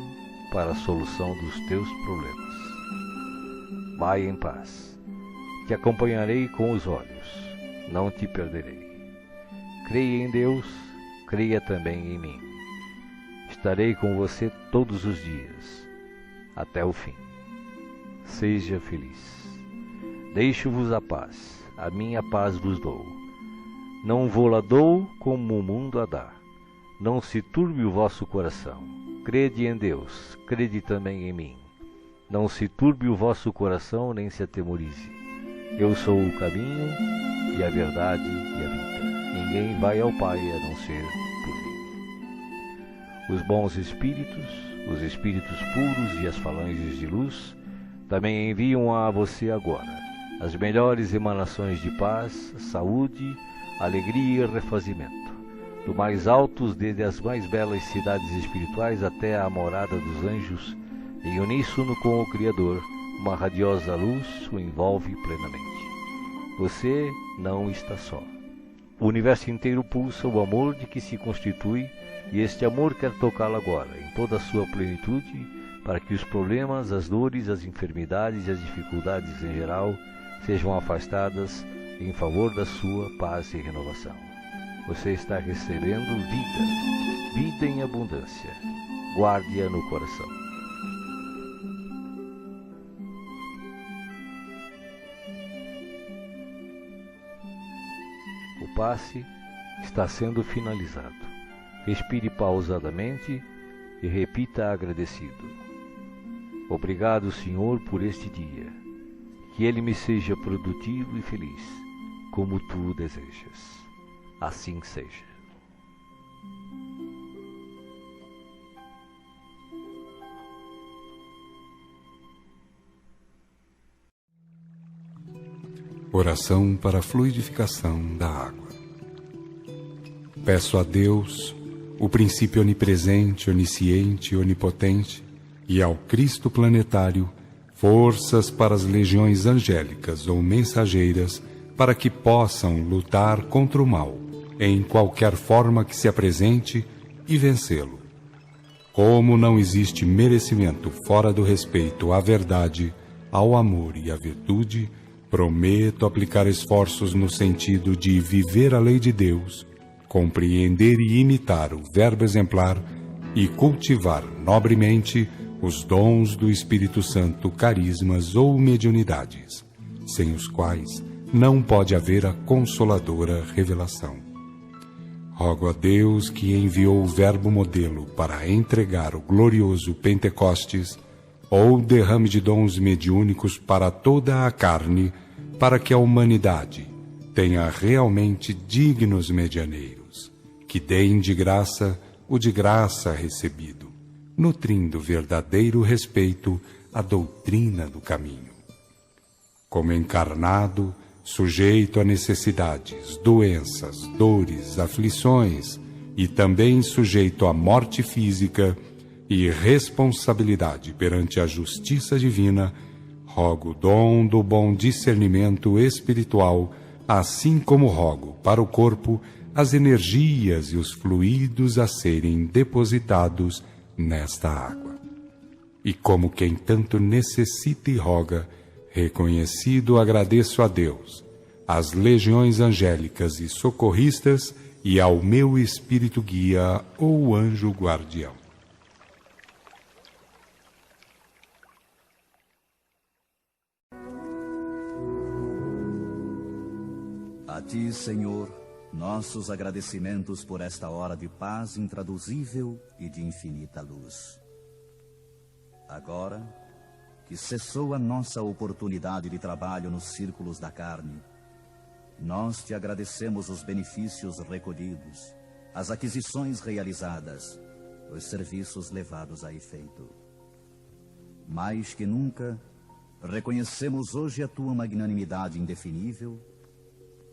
C: para a solução dos teus problemas. Vai em paz. Te acompanharei com os olhos, não te perderei. Creia em Deus, creia também em mim. Estarei com você todos os dias, até o fim. Seja feliz. Deixo-vos a paz, a minha paz vos dou. Não vou-la dou como o mundo a dá. Não se turbe o vosso coração. Crede em Deus, crede também em mim. Não se turbe o vosso coração, nem se atemorize. Eu sou o caminho e a verdade e a vida. Ninguém vai ao Pai a não ser por mim. Os bons espíritos, os espíritos puros e as falanges de luz também enviam a você agora as melhores emanações de paz, saúde, alegria e refazimento, do mais altos desde as mais belas cidades espirituais até a morada dos anjos, em uníssono com o Criador, uma radiosa luz o envolve plenamente. Você não está só. O universo inteiro pulsa o amor de que se constitui, e este amor quer tocá-lo agora, em toda a sua plenitude, para que os problemas, as dores, as enfermidades e as dificuldades em geral sejam afastadas em favor da sua paz e renovação. Você está recebendo vida, vida em abundância. Guarde-a no coração. O passe está sendo finalizado. Respire pausadamente e repita agradecido: obrigado, Senhor, por este dia. Que ele me seja produtivo e feliz, como tu desejas. Assim seja.
D: Oração para a fluidificação da água. Peço a Deus, o princípio onipresente, onisciente e onipotente, e ao Cristo planetário, forças para as legiões angélicas ou mensageiras para que possam lutar contra o mal, em qualquer forma que se apresente, e vencê-lo. Como não existe merecimento fora do respeito à verdade, ao amor e à virtude, prometo aplicar esforços no sentido de viver a lei de Deus, compreender e imitar o verbo exemplar e cultivar nobremente os dons do Espírito Santo, carismas ou mediunidades, sem os quais não pode haver a consoladora revelação. Rogo a Deus, que enviou o verbo modelo para entregar o glorioso Pentecostes, ou derrame de dons mediúnicos para toda a carne, para que a humanidade tenha realmente dignos medianeiros, que deem de graça o de graça recebido, nutrindo verdadeiro respeito à doutrina do caminho. Como encarnado, sujeito a necessidades, doenças, dores, aflições, e também sujeito à morte física e responsabilidade perante a justiça divina, rogo o dom do bom discernimento espiritual, assim como rogo para o corpo as energias e os fluidos a serem depositados nesta água. E como quem tanto necessita e roga, reconhecido agradeço a Deus, às legiões angélicas e socorristas e ao meu espírito guia ou anjo guardião.
A: A ti, Senhor, nossos agradecimentos por esta hora de paz intraduzível e de infinita luz. Agora, que cessou a nossa oportunidade de trabalho nos círculos da carne, nós te agradecemos os benefícios recolhidos, as aquisições realizadas, os serviços levados a efeito. Mais que nunca, reconhecemos hoje a tua magnanimidade indefinível,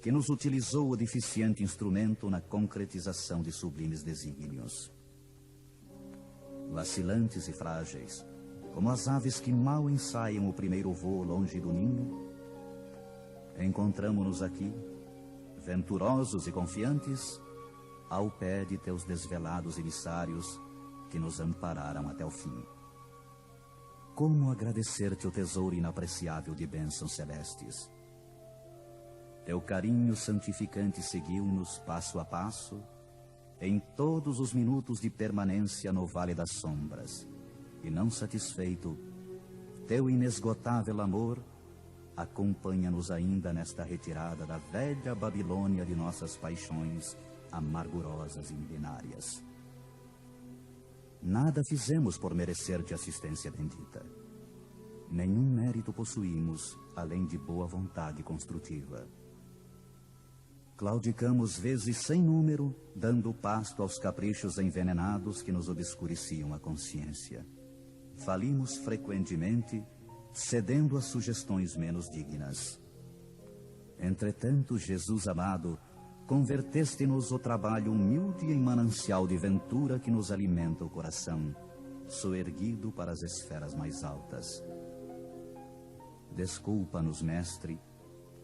A: que nos utilizou o deficiente instrumento na concretização de sublimes desígnios. Vacilantes e frágeis, como as aves que mal ensaiam o primeiro voo longe do ninho, encontramo-nos aqui, venturosos e confiantes, ao pé de teus desvelados emissários que nos ampararam até o fim. Como agradecer-te o tesouro inapreciável de bênçãos celestes? Teu carinho santificante seguiu-nos passo a passo, em todos os minutos de permanência no Vale das Sombras, e não satisfeito, teu inesgotável amor acompanha-nos ainda nesta retirada da velha Babilônia de nossas paixões amargurosas e milenárias. Nada fizemos por merecer-te assistência bendita. Nenhum mérito possuímos, além de boa vontade construtiva. Claudicamos vezes sem número, dando pasto aos caprichos envenenados que nos obscureciam a consciência. Falimos frequentemente, cedendo a sugestões menos dignas. Entretanto, Jesus amado, converteste-nos o trabalho humilde em manancial de ventura que nos alimenta o coração, soerguido para as esferas mais altas. Desculpa-nos, mestre,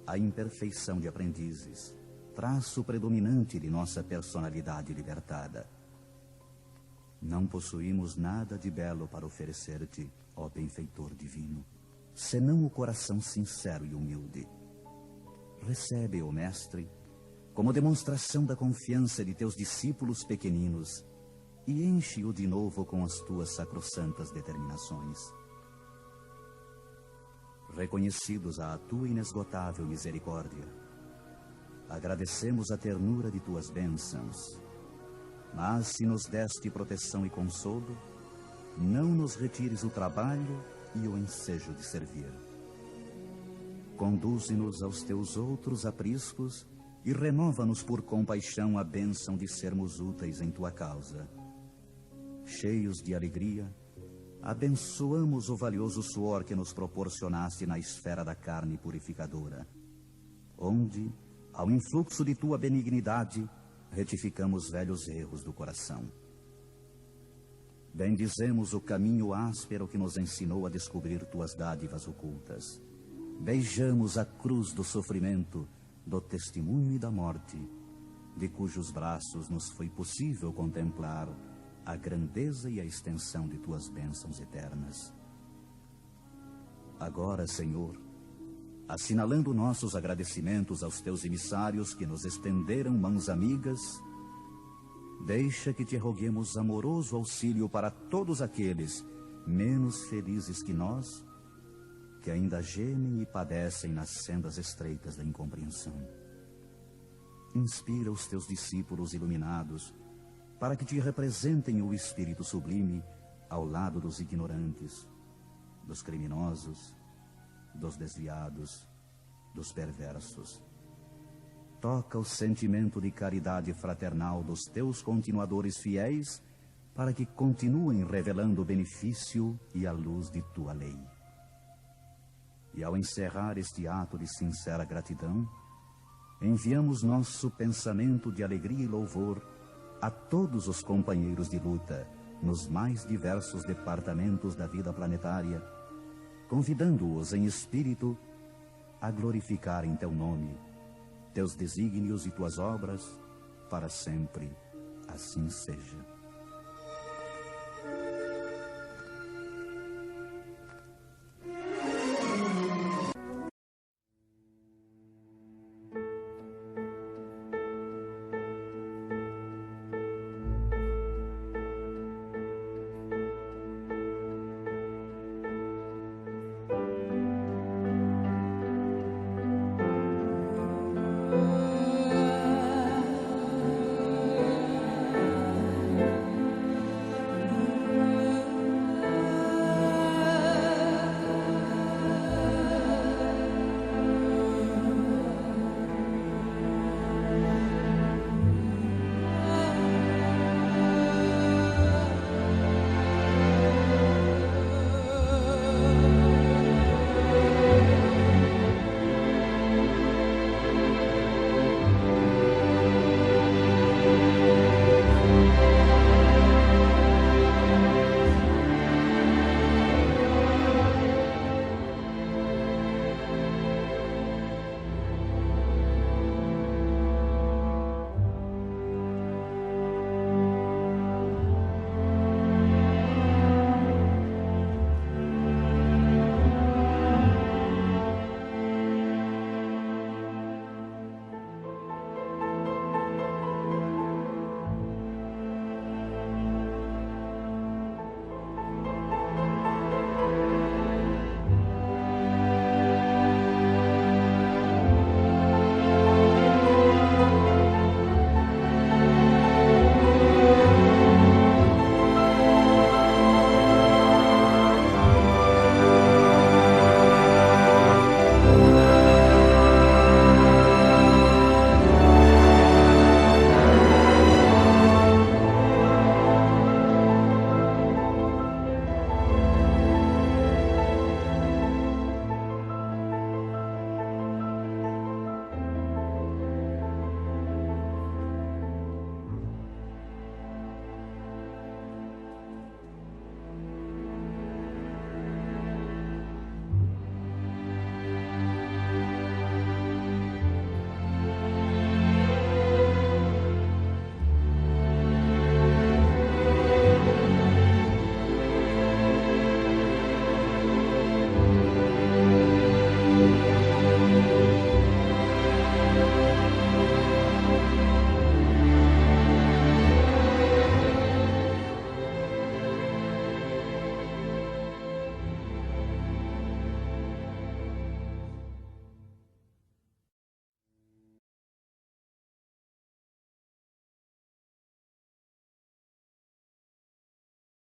A: a imperfeição de aprendizes, traço predominante de nossa personalidade libertada. Não possuímos nada de belo para oferecer-te, ó benfeitor divino, senão o coração sincero e humilde. Recebe-o, mestre, como demonstração da confiança de teus discípulos pequeninos, e enche-o de novo com as tuas sacrossantas determinações. Reconhecidos à tua inesgotável misericórdia, agradecemos a ternura de tuas bênçãos, mas se nos deste proteção e consolo, não nos retires o trabalho e o ensejo de servir. Conduze-nos aos teus outros apriscos e renova-nos por compaixão a bênção de sermos úteis em tua causa. Cheios de alegria, abençoamos o valioso suor que nos proporcionaste na esfera da carne purificadora, onde, ao influxo de tua benignidade, retificamos velhos erros do coração. Bendizemos o caminho áspero que nos ensinou a descobrir tuas dádivas ocultas. Beijamos a cruz do sofrimento, do testemunho e da morte, de cujos braços nos foi possível contemplar a grandeza e a extensão de tuas bênçãos eternas. Agora, Senhor, assinalando nossos agradecimentos aos teus emissários que nos estenderam mãos amigas, deixa que te roguemos amoroso auxílio para todos aqueles menos felizes que nós, que ainda gemem e padecem nas sendas estreitas da incompreensão. Inspira os teus discípulos iluminados para que te representem o Espírito sublime ao lado dos ignorantes, dos criminosos, dos desviados, dos perversos. Toca o sentimento de caridade fraternal dos teus continuadores fiéis para que continuem revelando o benefício e a luz de tua lei. E ao encerrar este ato de sincera gratidão, enviamos nosso pensamento de alegria e louvor a todos os companheiros de luta nos mais diversos departamentos da vida planetária, convidando-os em espírito a glorificarem teu nome, teus desígnios e tuas obras, para sempre assim seja.